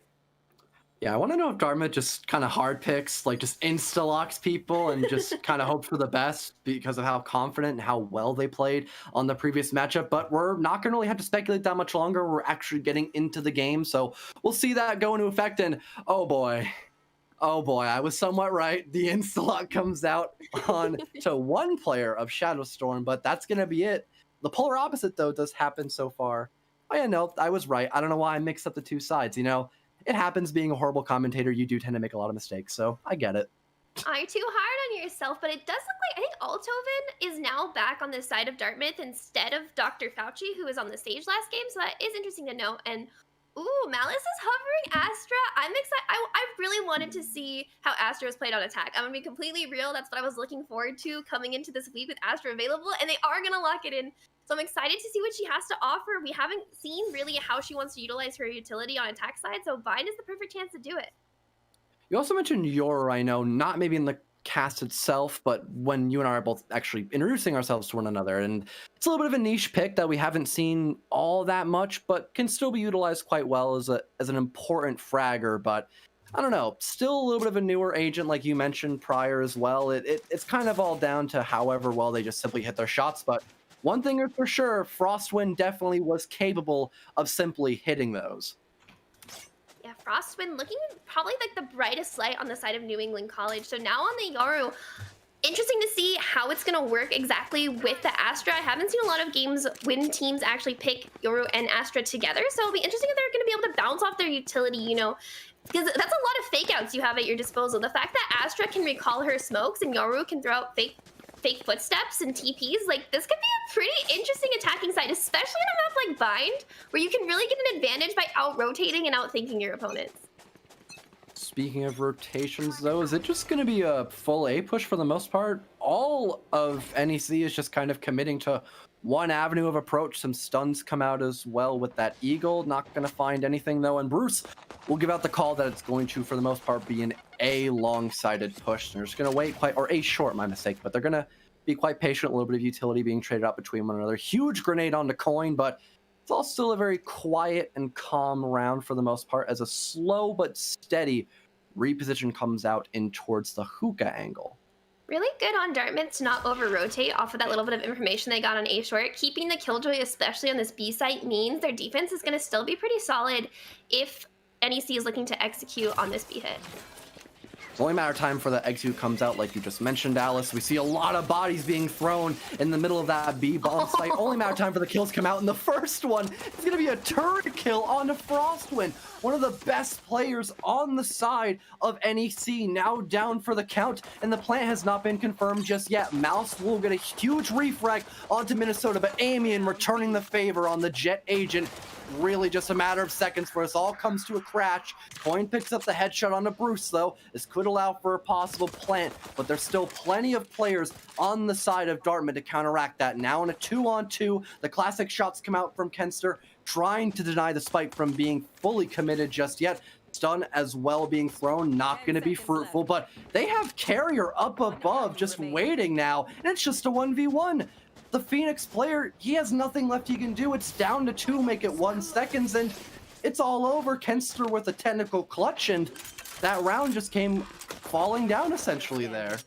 Yeah, I want to know if Dartmouth just kind of hard picks, like just insta-locks people and just kind of hopes for the best because of how confident and how well they played on the previous matchup. But we're not going to really have to speculate that much longer. We're actually getting into the game. So we'll see that go into effect. And oh boy, I was somewhat right. The insta-lock comes out on to one player of Shadowstorm, but that's going to be it. The polar opposite, though, does happen so far. Oh yeah, no, I was right. I don't know why I mixed up the two sides, It happens being a horrible commentator. You do tend to make a lot of mistakes, so I get it. Are too hard on yourself, but it does look like, I think Altoven is now back on the side of Dartmouth instead of Dr. Fauci, who was on the stage last game, so that is interesting to know. And, ooh, Malice is hovering Astra. I'm excited. I really wanted to see how Astra was played on attack. I'm going to be completely real. That's what I was looking forward to coming into this week with Astra available, and they are going to lock it in. So I'm excited to see what she has to offer. We haven't seen really how she wants to utilize her utility on attack side, so Vine is the perfect chance to do it. You also mentioned Yoru, I know, not maybe in the cast itself, but when you and I are both actually introducing ourselves to one another. And it's a little bit of a niche pick that we haven't seen all that much, but can still be utilized quite well as an important fragger. But I don't know, still a little bit of a newer agent like you mentioned prior as well. It's kind of all down to however well they just simply hit their shots. But one thing is for sure, Frostwind definitely was capable of simply hitting those. Yeah, Frostwind looking probably like the brightest light on the side of New England College. So now on the Yoru, interesting to see how it's going to work exactly with the Astra. I haven't seen a lot of games when teams actually pick Yoru and Astra together. So it'll be interesting if they're going to be able to bounce off their utility, because that's a lot of fake outs you have at your disposal. The fact that Astra can recall her smokes and Yoru can throw out fake footsteps and TPs, this could be a pretty interesting attacking side, especially in a map like Bind, where you can really get an advantage by out-rotating and out-thinking your opponents. Speaking of rotations, though, is it just going to be a full A push for the most part? All of NEC is just kind of committing to one avenue of approach. Some stuns come out as well with that Eagle. Not going to find anything, though. And Bruce will give out the call that it's going to, for the most part, be an A long-sided push. They're just going to wait quite, or A short, my mistake, but they're going to be quite patient. A little bit of utility being traded out between one another. Huge grenade on the coin, but it's all still a very quiet and calm round for the most part, as a slow but steady reposition comes out in towards the hookah angle. Really good on Dartmouth to not over-rotate off of that little bit of information they got on A short. Keeping the Killjoy, especially on this B site, means their defense is going to still be pretty solid if NEC is looking to execute on this B hit. It's only a matter of time for the execute comes out, like you just mentioned, Alice. We see a lot of bodies being thrown in the middle of that B bomb site. Only a matter of time for the kills come out, and the first one is going to be a turret kill on Frostwind, one of the best players on the side of NEC, now down for the count, and the plant has not been confirmed just yet. Mouse will get a huge refrag onto Minnesota, but Amian returning the favor on the Jet Agent. Really just a matter of seconds for us all comes to a crash. Coin picks up the headshot onto Bruce, though. This could allow for a possible plant, but there's still plenty of players on the side of Dartmouth to counteract that. Now in a 2-on-2, the classic shots come out from Kenster, trying to deny the spike from being fully committed just yet. Stun as well being thrown, not going to be fruitful, but they have Carrier up above just waiting now, and it's just a 1v1. The Phoenix player, he has nothing left he can do. It's down to 2, make it 1 seconds, and it's all over. Kenster with a technical clutch, and that round just came falling down essentially there.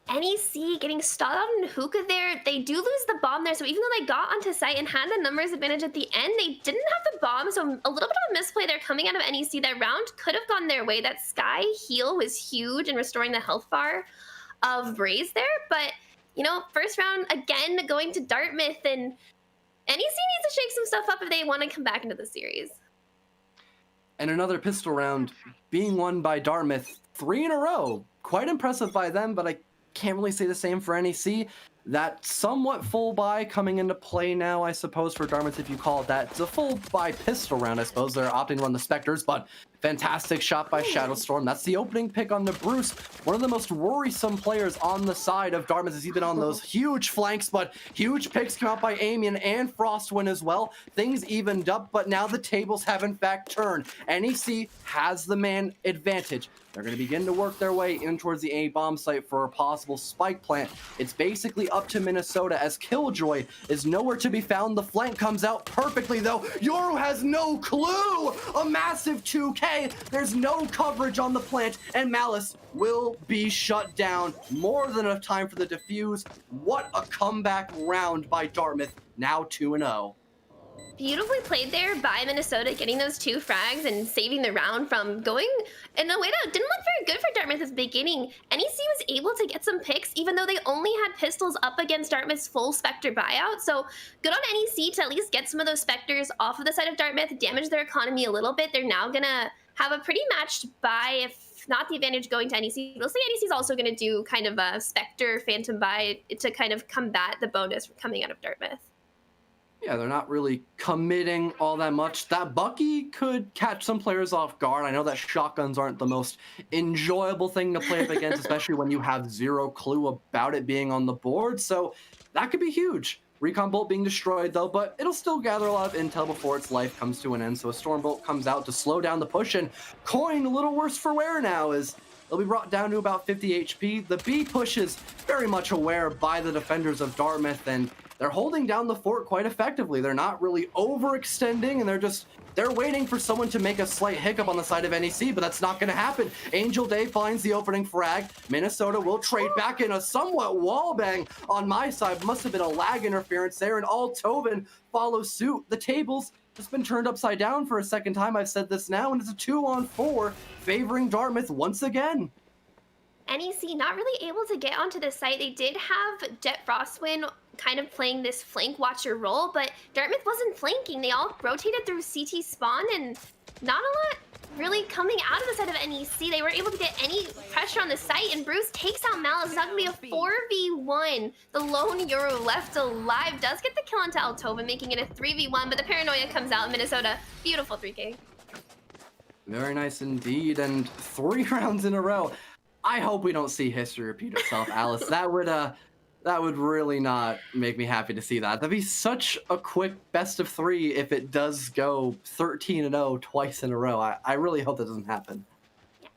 NEC getting stalled out in hookah there. They do lose the bomb there, so even though they got onto site and had the numbers advantage at the end, they didn't have the bomb, so a little bit of a misplay there coming out of NEC. That round could have gone their way. That Sky heal was huge in restoring the health bar of Braze there, but you know, first round again going to Dartmouth, and NEC needs to shake some stuff up if they want to come back into the series. And another pistol round being won by Dartmouth, 3 in a row. Quite impressive by them, but I can't really say the same for NEC. That somewhat full buy coming into play now, I suppose, for Dartmouth, if you call it that. It's a full buy pistol round, I suppose. They're opting to run the Spectres, but fantastic shot by Shadowstorm. That's the opening pick on the Bruce. One of the most worrisome players on the side of Dartmouth as he's been on those huge flanks, but huge picks come out by Amian and Frostwind as well. Things evened up, but now the tables have in fact turned. NEC has the man advantage. They're going to begin to work their way in towards the A bomb site for a possible spike plant. It's basically up to Minnesota as Killjoy is nowhere to be found. The flank comes out perfectly though. Yoru has no clue. A massive 2K. There's no coverage on the plant, and Malice will be shut down. More than enough time for the defuse. What a comeback round by Dartmouth. Now 2-0. Beautifully played there by Minnesota, getting those 2 frags and saving the round from going in a way that didn't look very good for Dartmouth at the beginning. NEC was able to get some picks, even though they only had pistols up against Dartmouth's full Spectre buyout. So good on NEC to at least get some of those Spectres off of the side of Dartmouth, damage their economy a little bit. They're now gonna have a pretty matched buy, if not the advantage going to NEC. We'll see NEC is also gonna do kind of a Spectre Phantom buy to kind of combat the bonus coming out of Dartmouth. Yeah, they're not really committing all that much. That Bucky could catch some players off guard. I know that shotguns aren't the most enjoyable thing to play up against, especially when you have zero clue about it being on the board. So that could be huge. Recon Bolt being destroyed though, but it'll still gather a lot of intel before its life comes to an end. So a Storm Bolt comes out to slow down the push, and Coin a little worse for wear now as they'll be brought down to about 50 HP. The B push is very much aware by the defenders of Dartmouth, and they're holding down the fort quite effectively. They're not really overextending, and they're waiting for someone to make a slight hiccup on the side of NEC, but that's not going to happen. Angel Day finds the opening frag. Minnesota will trade back in a somewhat wallbang on my side. Must have been a lag interference there, and Altoven follows suit. The tables just been turned upside down for a second time. I've said this now, and it's a 2-on-4 favoring Dartmouth once again. NEC not really able to get onto the site. They did have Jet Frostwind kind of playing this flank watcher role, but Dartmouth wasn't flanking. They all rotated through CT spawn, and not a lot really coming out of the side of NEC. They weren't able to get any pressure on the site, and Bruce takes out Malice. It's not going to be a 4v1. The lone Euro left alive does get the kill onto Altova, making it a 3v1, but the paranoia comes out in Minnesota. Beautiful 3K. Very nice indeed, and 3 rounds in a row. I hope we don't see history repeat itself, Alice. That That would really not make me happy to see that. That'd be such a quick best of 3 if it does go 13-0 twice in a row. I really hope that doesn't happen.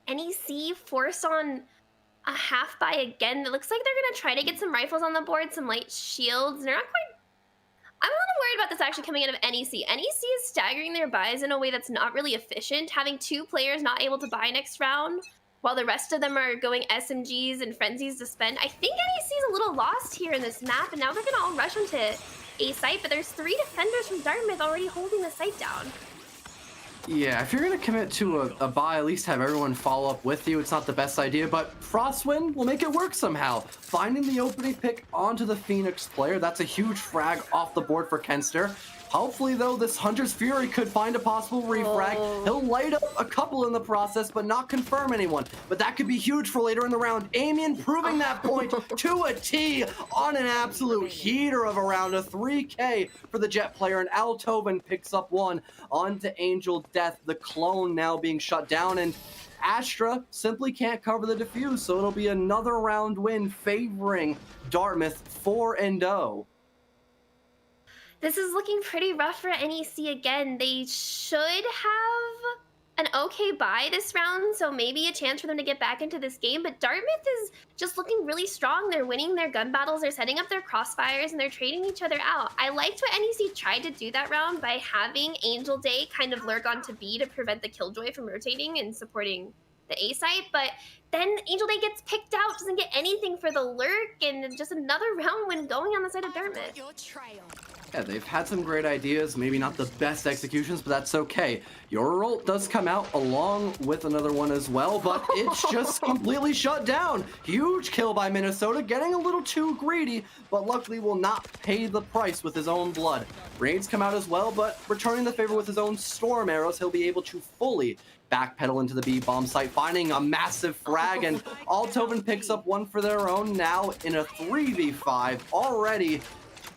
NEC force on a half buy again. It looks like they're going to try to get some rifles on the board, some light shields. They're not quite... I'm a little worried about this actually coming out of NEC. NEC is staggering their buys in a way that's not really efficient, having 2 players not able to buy next round, while the rest of them are going SMGs and frenzies to spend. I think NEC is a little lost here in this map, and now they're going to all rush into A site, but there's 3 defenders from Dartmouth already holding the site down. Yeah, if you're going to commit to a buy, at least have everyone follow up with you. It's not the best idea, but Frostwind will make it work somehow. Finding the opening pick onto the Phoenix player, that's a huge frag off the board for Kenster. Hopefully, though, this Hunter's Fury could find a possible refrag. He'll light up a couple in the process, but not confirm anyone. But that could be huge for later in the round. Amian proving that point to a T on an absolute heater of a round. A 3K for the Jet player, and Altoven picks up 1 onto Angel Death. The clone now being shut down, and Astra simply can't cover the defuse, so it'll be another round win favoring Dartmouth 4-0. This is looking pretty rough for NEC again. They should have an okay buy this round, so maybe a chance for them to get back into this game. But Dartmouth is just looking really strong. They're winning their gun battles, they're setting up their crossfires, and they're trading each other out. I liked what NEC tried to do that round by having Angel Day kind of lurk onto B to prevent the Killjoy from rotating and supporting the A site, but then Angel Day gets picked out, doesn't get anything for the lurk, and just another round win going on the side of Dartmouth. Yeah, they've had some great ideas, maybe not the best executions, but that's okay. Your ult does come out along with another one as well, but it's just completely shut down. Huge kill by Minnesota, getting a little too greedy, but luckily will not pay the price with his own blood. Raids come out as well, but returning the favor with his own storm arrows, he'll be able to fully backpedal into the B bomb site, finding a massive frag, and Altoven picks up 1 for their own now in a 3v5 already.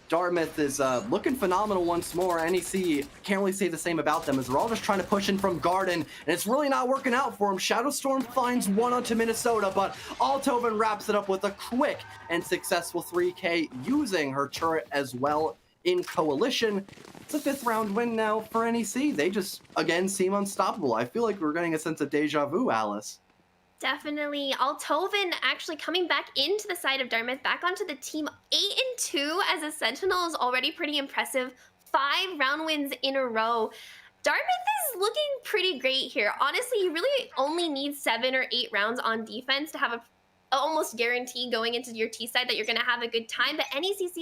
Dartmouth is looking phenomenal once more. NEC can't really say the same about them, as they're all just trying to push in from Garden, and it's really not working out for them. Shadowstorm finds 1 onto Minnesota, but Altoven wraps it up with a quick and successful 3K using her turret as well in Coalition. It's a 5th round win now for NEC. They just, again, seem unstoppable. I feel like we're getting a sense of deja vu, Alice. Definitely. Altoven actually coming back into the side of Dartmouth, back onto the team. 8-2 as a Sentinel is already pretty impressive. 5 round wins in a row. Dartmouth is looking pretty great here. Honestly, you really only need 7 or 8 rounds on defense to have a almost guarantee going into your T side that you're going to have a good time. But NEC is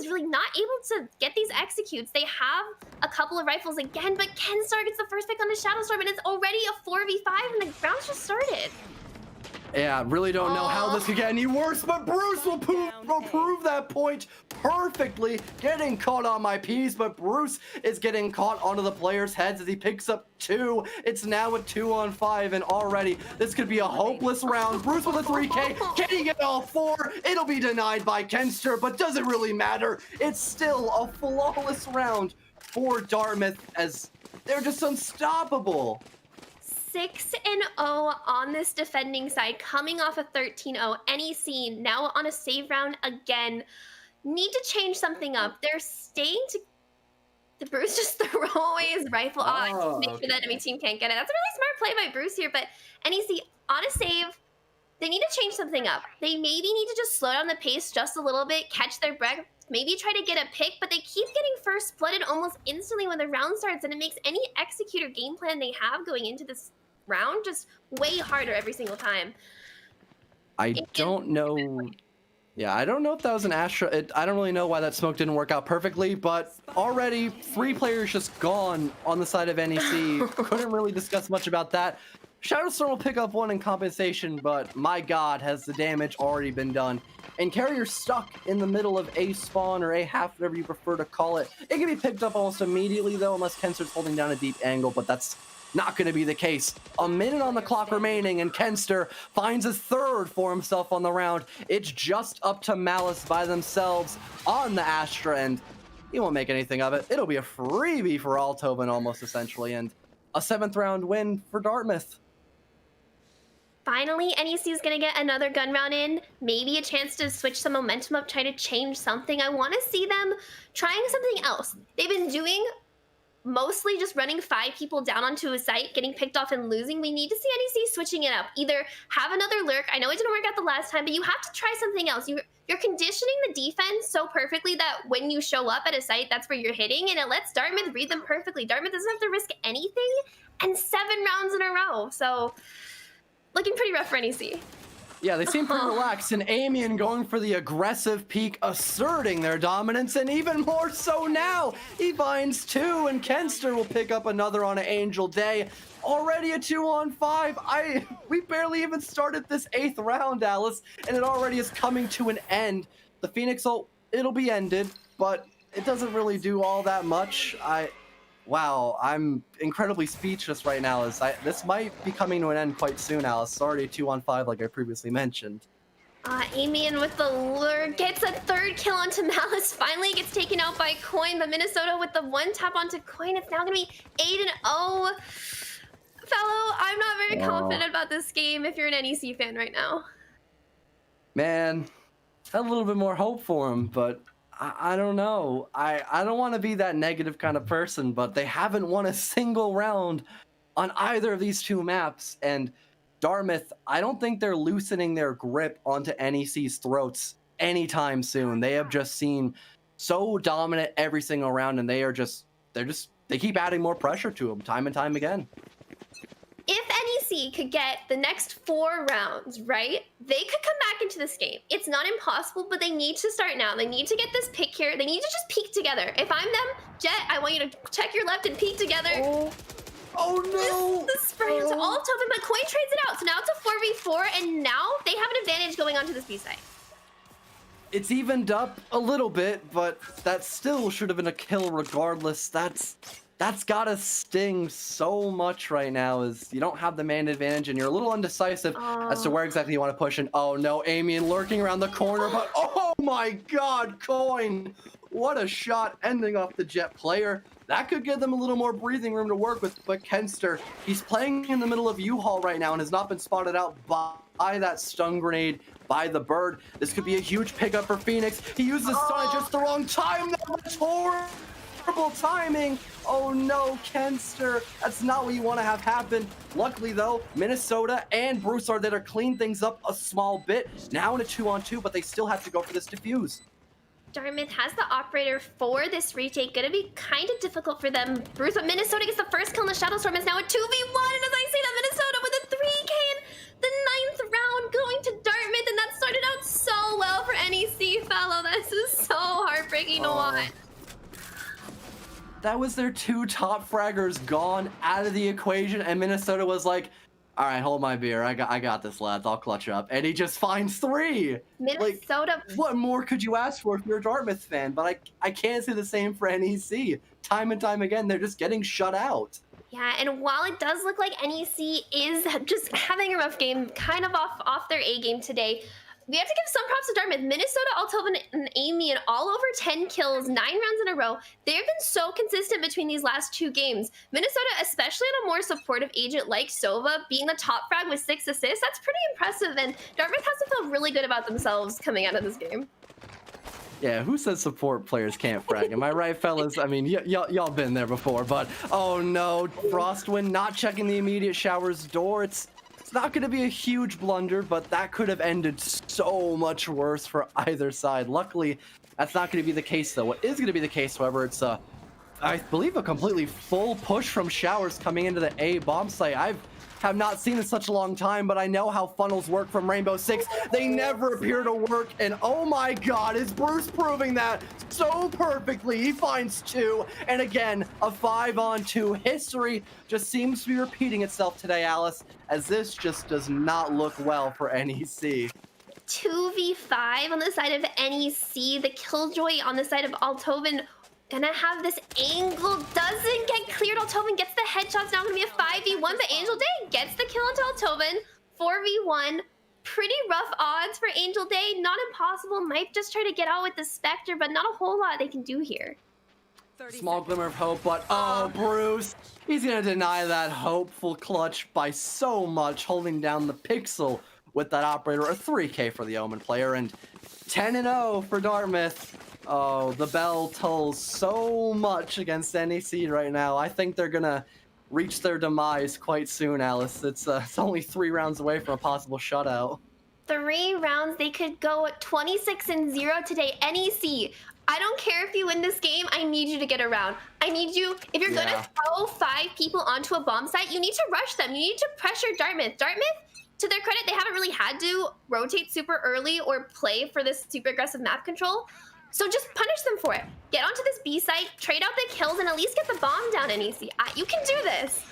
really not able to get these executes. They have a couple of rifles again, but Kenstar gets the first pick on the Shadowstorm, and it's already a 4v5, and the round's just started. Yeah, really don't know how this could get any worse, but Bruce will prove that point perfectly. Getting caught on my P's, but Bruce is getting caught onto the players' heads as he picks up 2. It's now a 2-on-5, and already this could be a hopeless round. Bruce with a 3K. Can he get all 4? It'll be denied by Kenster, but does it really matter? It's still a flawless round for Dartmouth, as they're just unstoppable. 6-0 on this defending side, coming off a 13-0. NEC now on a save round again. Need to change something up. They're staying to... Did Bruce just throw away his rifle? To make sure that enemy team can't get it. That's a really smart play by Bruce here, but NEC on a save. They need to change something up. They maybe need to just slow down the pace just a little bit, catch their breath, maybe try to get a pick, but they keep getting first blooded almost instantly when the round starts, and it makes any executor game plan they have going into this round just way harder every single time. I don't know. Yeah, I don't know if that was an Astra. I don't really know why that smoke didn't work out perfectly, but already 3 players just gone on the side of NEC. Couldn't really discuss much about that. Shadowstorm will pick up 1 in compensation, but my god, has the damage already been done. And Carrier's stuck in the middle of A spawn or A half, whatever you prefer to call it. It can be picked up almost immediately though, unless Kenster's holding down a deep angle, but that's not going to be the case. A minute on the clock remaining, and Kenster finds his 3rd for himself on the round. It's just up to Malice by themselves on the Astra, and he won't make anything of it. It'll be a freebie for Altoven almost essentially, and a 7th round win for Dartmouth. Finally, NEC is going to get another gun round in. Maybe a chance to switch some momentum up, try to change something. I want to see them trying something else. They've been doing mostly just running 5 people down onto a site, getting picked off and losing. We need to see NEC switching it up. Either have another lurk. I know it didn't work out the last time, but you have to try something else. You're conditioning the defense so perfectly that when you show up at a site, that's where you're hitting, and it lets Dartmouth read them perfectly. Dartmouth doesn't have to risk anything, and 7 rounds in a row. So, looking pretty rough for NEC. Yeah, they seem pretty relaxed, and Amian going for the aggressive peak, asserting their dominance, and even more so now. He finds 2, and Kenster will pick up another on an Angel Day. Already a 2-on-5. We barely even started this 8th round, Alice, and it already is coming to an end. The Phoenix it'll be ended, but it doesn't really do all that much. Wow, I'm incredibly speechless right now. This might be coming to an end quite soon, Alice. It's already 2-on-5, like I previously mentioned. Amian with the lure gets a 3rd kill onto Malice. Finally gets taken out by Coin, but Minnesota with the 1 tap onto Coin. It's now going to be 8-0. Fellow, I'm not very confident about this game if you're an NEC fan right now. Man, I had a little bit more hope for him, but I don't know. I don't want to be that negative kind of person, but they haven't won a single round on either of these 2 maps. And Dartmouth, I don't think they're loosening their grip onto NEC's throats anytime soon. They have just seen so dominant every single round, and they keep adding more pressure to them time and time again. If NEC could get the next 4 rounds, right, they could come back into this game. It's not impossible, but they need to start now. They need to get this pick here. They need to just peek together. If I'm them, Jet, I want you to check your left and peek together. Oh no! The spray into all Tobin, but Coin trades it out. So now it's a 4v4, and now they have an advantage going onto this B site. It's evened up a little bit, but that still should have been a kill regardless. That's gotta sting so much right now, as you don't have the man advantage and you're a little undecisive as to where exactly you want to push in. Oh no, Amian lurking around the corner, but oh my god, Coin! What a shot ending off the Jet player. That could give them a little more breathing room to work with, but Kenster, he's playing in the middle of U-Haul right now and has not been spotted out by that stun grenade, by the bird. This could be a huge pickup for Phoenix. He used the stun at just the wrong time. That was horrible timing. Oh no, Kenster. That's not what you want to have happen. Luckily though, Minnesota and Broussard that are clean things up a small bit. Now in a 2-on-2, but they still have to go for this defuse. Dartmouth has the operator for this retake. Gonna be kind of difficult for them. But Minnesota gets the first kill in the Shadow Storm. It's now a 2v1, and as I say that, Minnesota with a 3k in the 9th round going to Dartmouth, and that started out so well for NEC, fellow. This is so heartbreaking to watch. That was their 2 top fraggers gone out of the equation, and Minnesota was like, all right, hold my beer. I got this, lads. I'll clutch up. And he just finds 3. Minnesota. Like, what more could you ask for if you're a Dartmouth fan? But I can't say the same for NEC. Time and time again, they're just getting shut out. Yeah, and while it does look like NEC is just having a rough game, kind of off their A game today, we have to give some props to Dartmouth. Minnesota, Altova, and Amian all over 10 kills, 9 rounds in a row. They've been so consistent between these last 2 games. Minnesota, especially on a more supportive agent like Sova, being the top frag with 6 assists, that's pretty impressive, and Dartmouth has to feel really good about themselves coming out of this game. Yeah, who says support players can't frag? Am I right, fellas? I mean, y'all been there before, but oh no, Frostwind not checking the immediate shower's door. It's not going to be a huge blunder, but that could have ended so much worse for either side. Luckily, that's not going to be the case, though. What is going to be the case, however, it's I believe a completely full push from Showers coming into the A bomb site. I have not seen in such a long time, but I know how funnels work from Rainbow Six. They never appear to work, and oh my god, is Bruce proving that so perfectly. He finds 2, and again, a 5-on-2. History just seems to be repeating itself today, Alice, as this just does not look well for NEC. 2v5 on the side of NEC, the Killjoy on the side of Althoven. Gonna have this angle, doesn't get cleared. Althoven gets the headshots, now gonna be a 5v1, but Angel Day gets the kill onto Althoven. 4v1, pretty rough odds for Angel Day. Not impossible, might just try to get out with the Spectre, but not a whole lot they can do here. Small glimmer of hope, but oh, Bruce, he's gonna deny that hopeful clutch by so much, holding down the pixel with that operator. A 3K for the Omen player, and 10-0 for Dartmouth. Oh, the bell tolls so much against NEC right now. I think they're gonna reach their demise quite soon, Alice. It's only 3 rounds away from a possible shutout. 3 rounds, they could go 26-0 today. NEC, I don't care if you win this game, I need you to get around. I need you, if you're gonna throw 5 people onto a bomb site, you need to rush them. You need to pressure Dartmouth. Dartmouth, to their credit, they haven't really had to rotate super early or play for this super aggressive map control. So just punish them for it. Get onto this B site, trade out the kills, and at least get the bomb down, NEC. You can do this.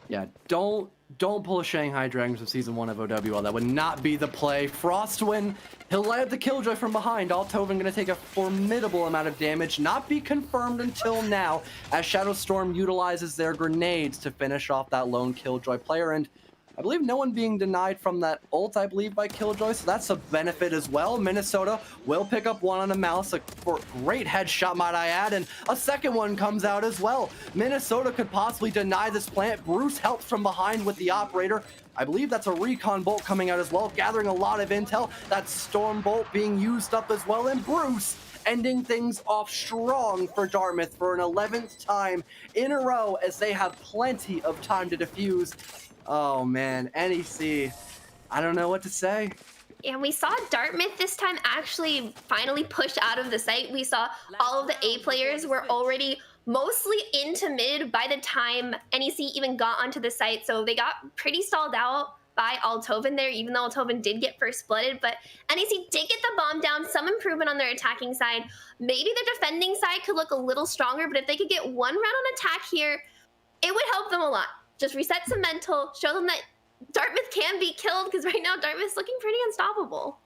Yeah, don't pull a Shanghai Dragons from Season 1 of OWL. That would not be the play. Frostwind, he'll light up the Killjoy from behind. Altoven going to take a formidable amount of damage, not be confirmed until now, as Shadow Storm utilizes their grenades to finish off that lone Killjoy player. And I believe no one being denied from that ult, I believe, by Killjoy, so that's a benefit as well. Minnesota will pick up one on the mouse, a great headshot, might I add, and a second one comes out as well. Minnesota could possibly deny this plant. Bruce helps from behind with the operator. I believe that's a recon bolt coming out as well, gathering a lot of intel. That storm bolt being used up as well, and Bruce ending things off strong for Dartmouth for an 11th time in a row, as they have plenty of time to defuse. Oh man, NEC, I don't know what to say. And we saw Dartmouth this time actually finally pushed out of the site. We saw all of the A players were already mostly into mid by the time NEC even got onto the site. So they got pretty stalled out by Altoven there, even though Altoven did get first blooded. But NEC did get the bomb down, some improvement on their attacking side. Maybe the defending side could look a little stronger, but if they could get 1 round on attack here, it would help them a lot. Just reset some mental, show them that Dartmouth can be killed, because right now Dartmouth's looking pretty unstoppable.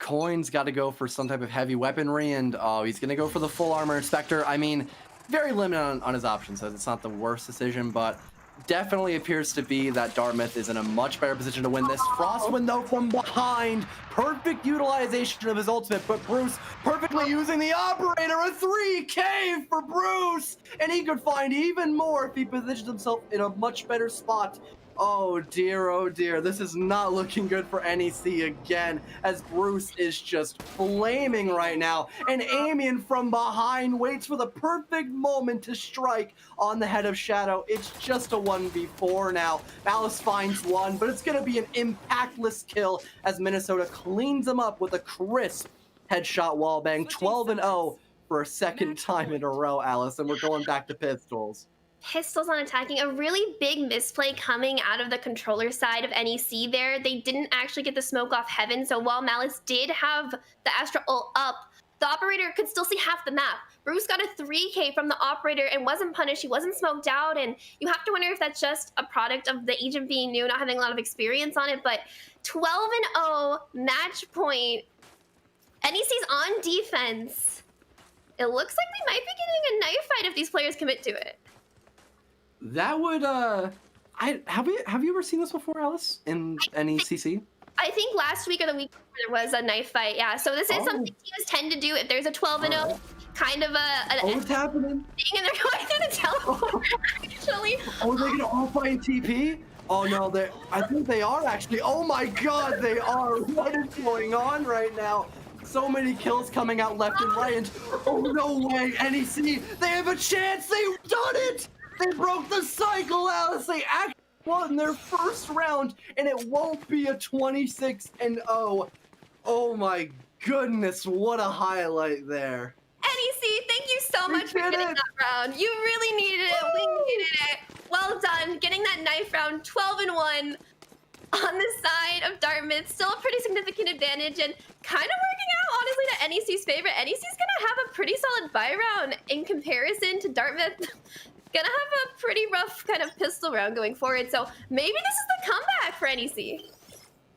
Coin's got to go for some type of heavy weaponry, and he's going to go for the full armor inspector. I mean, very limited on his options, so it's not the worst decision, but definitely appears to be that Dartmouth is in a much better position to win this. Frostwind, though, from behind. Perfect utilization of his ultimate, but Bruce perfectly using the operator. A 3K for Bruce! And he could find even more if he positions himself in a much better spot. Oh dear, this is not looking good for NEC again, as Bruce is just flaming right now, and Amian from behind waits for the perfect moment to strike on the head of Shadow. It's just a 1v4 now. Alice finds one, but it's gonna be an impactless kill as Minnesota cleans him up with a crisp headshot wallbang. 12-0 for a second time in a row, Alice, and we're going back to pistols. Pistols on attacking, a really big misplay coming out of the controller side of NEC there. They didn't actually get the smoke off Heaven, so while Malice did have the Astra ult up, the operator could still see half the map. Bruce got a 3K from the operator and wasn't punished, he wasn't smoked out, and you have to wonder if that's just a product of the agent being new, not having a lot of experience on it, but 12-0, match point. NEC's on defense. It looks like we might be getting a knife fight if these players commit to it. That would have you ever seen this before, Alice, in NECC? I think last week or the week before there was a knife fight. Yeah, so this is something teams tend to do if there's a 12-0 kind of what's happening? Thing, and they're going to teleport. Actually, they're gonna all fight TP? Oh no, I think they are actually. Oh my God, they are. What is going on right now? So many kills coming out left and right, and oh no way, NEC, they have a chance. They've done it. They broke the cycle, Alice. They actually won their first round, and it won't be a 26-0. Oh my goodness, what a highlight there. NEC, thank you so much for getting that round. You really needed it. We needed it. Well done, getting that knife round. 12-1 on the side of Dartmouth. Still a pretty significant advantage, and kind of working out, honestly, to NEC's favor. NEC's gonna have a pretty solid buy round in comparison to Dartmouth. Gonna have a pretty rough kind of pistol round going forward, so maybe this is the comeback for NEC.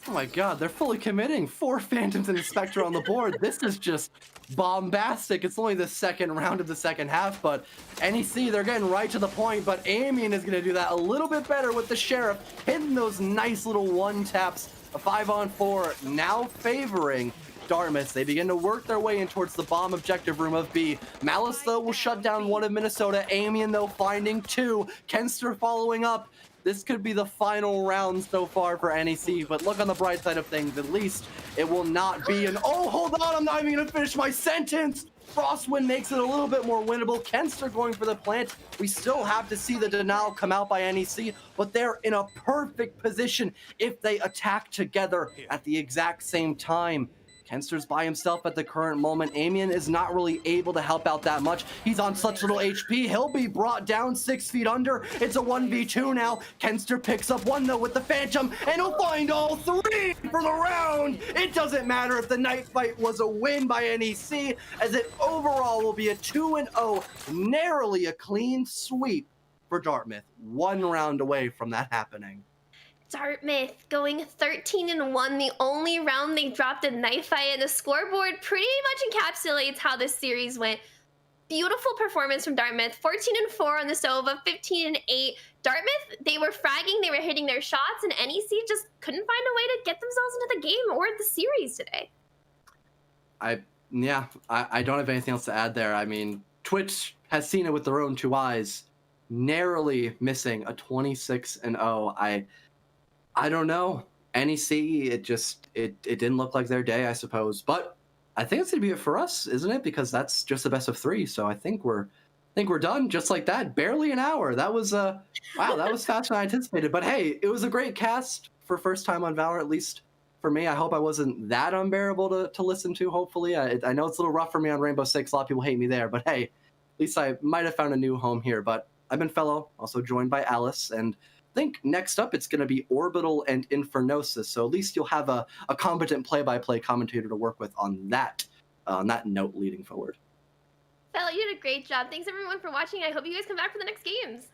Oh my God, they're fully committing. 4 Phantoms and a Spectre on the board. This is just bombastic. It's only the second round of the second half, but NEC, they're getting right to the point, but Amian is gonna do that a little bit better with the Sheriff, hitting those nice little one taps. A 5-on-4 now favoring Dartmouth. They begin to work their way in towards the bomb objective room of B. Malice, though, will shut down one of Minnesota. Amian, though, finding two. Kenster following up. This could be the final round so far for NEC, but look on the bright side of things. At least it will not be an, oh, hold on, I'm not even gonna finish my sentence. Frostwind makes it a little bit more winnable. Kenster going for the plant. We still have to see the denial come out by NEC, but they're in a perfect position if they attack together at the exact same time. Kenster's by himself at the current moment. Amian is not really able to help out that much. He's on such little HP. He'll be brought down 6 feet under. It's a 1v2 now. Kenster picks up one, though, with the Phantom, and he'll find all three for the round. It doesn't matter if the night fight was a win by NEC, as it overall will be a 2-0, narrowly a clean sweep for Dartmouth. One round away from that happening. Dartmouth going 13-1, the only round they dropped a knife fight, and the scoreboard pretty much encapsulates how this series went. Beautiful performance from Dartmouth, 14-4 on the Sova, 15-8. Dartmouth, they were fragging, they were hitting their shots, and NEC just couldn't find a way to get themselves into the game or the series today. I don't have anything else to add there. I mean, Twitch has seen it with their own two eyes, narrowly missing a 26-0. I don't know. NEC, it didn't look like their day, I suppose. But I think it's gonna be it for us, isn't it? Because that's just the best of three. So I think we're done just like that. Barely an hour. That was wow, that was faster than I anticipated. But hey, it was a great cast for first time on Valorant, at least for me. I hope I wasn't that unbearable to listen to, hopefully. I know it's a little rough for me on Rainbow Six. A lot of people hate me there, but hey, at least I might have found a new home here. But I've been Fellow, also joined by Alice, and I think next up it's going to be Orbital and Infernosis, so at least you'll have a competent play-by-play commentator to work with on that note leading forward. Fella, you did a great job. Thanks everyone for watching. I hope you guys come back for the next games.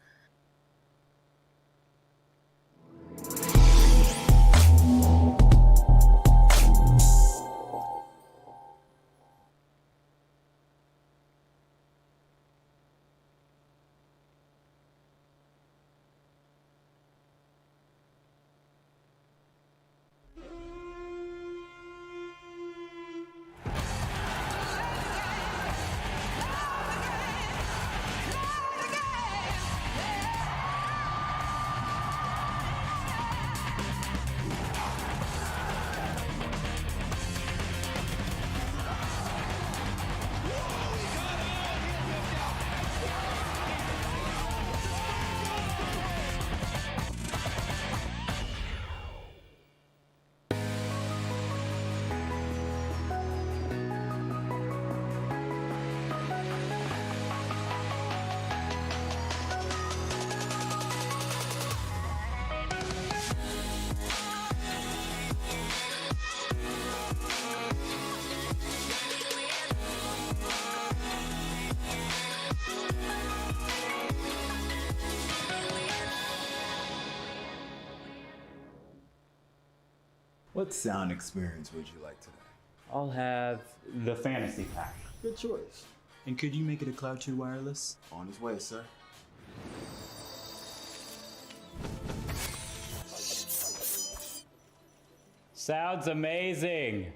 What sound experience would you like today? I'll have the fantasy pack. Good choice. And could you make it a Cloud 2 wireless? On his way, sir. Sounds amazing.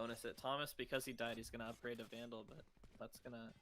bonus it. Thomas, because he died, he's gonna upgrade to Vandal, but that's gonna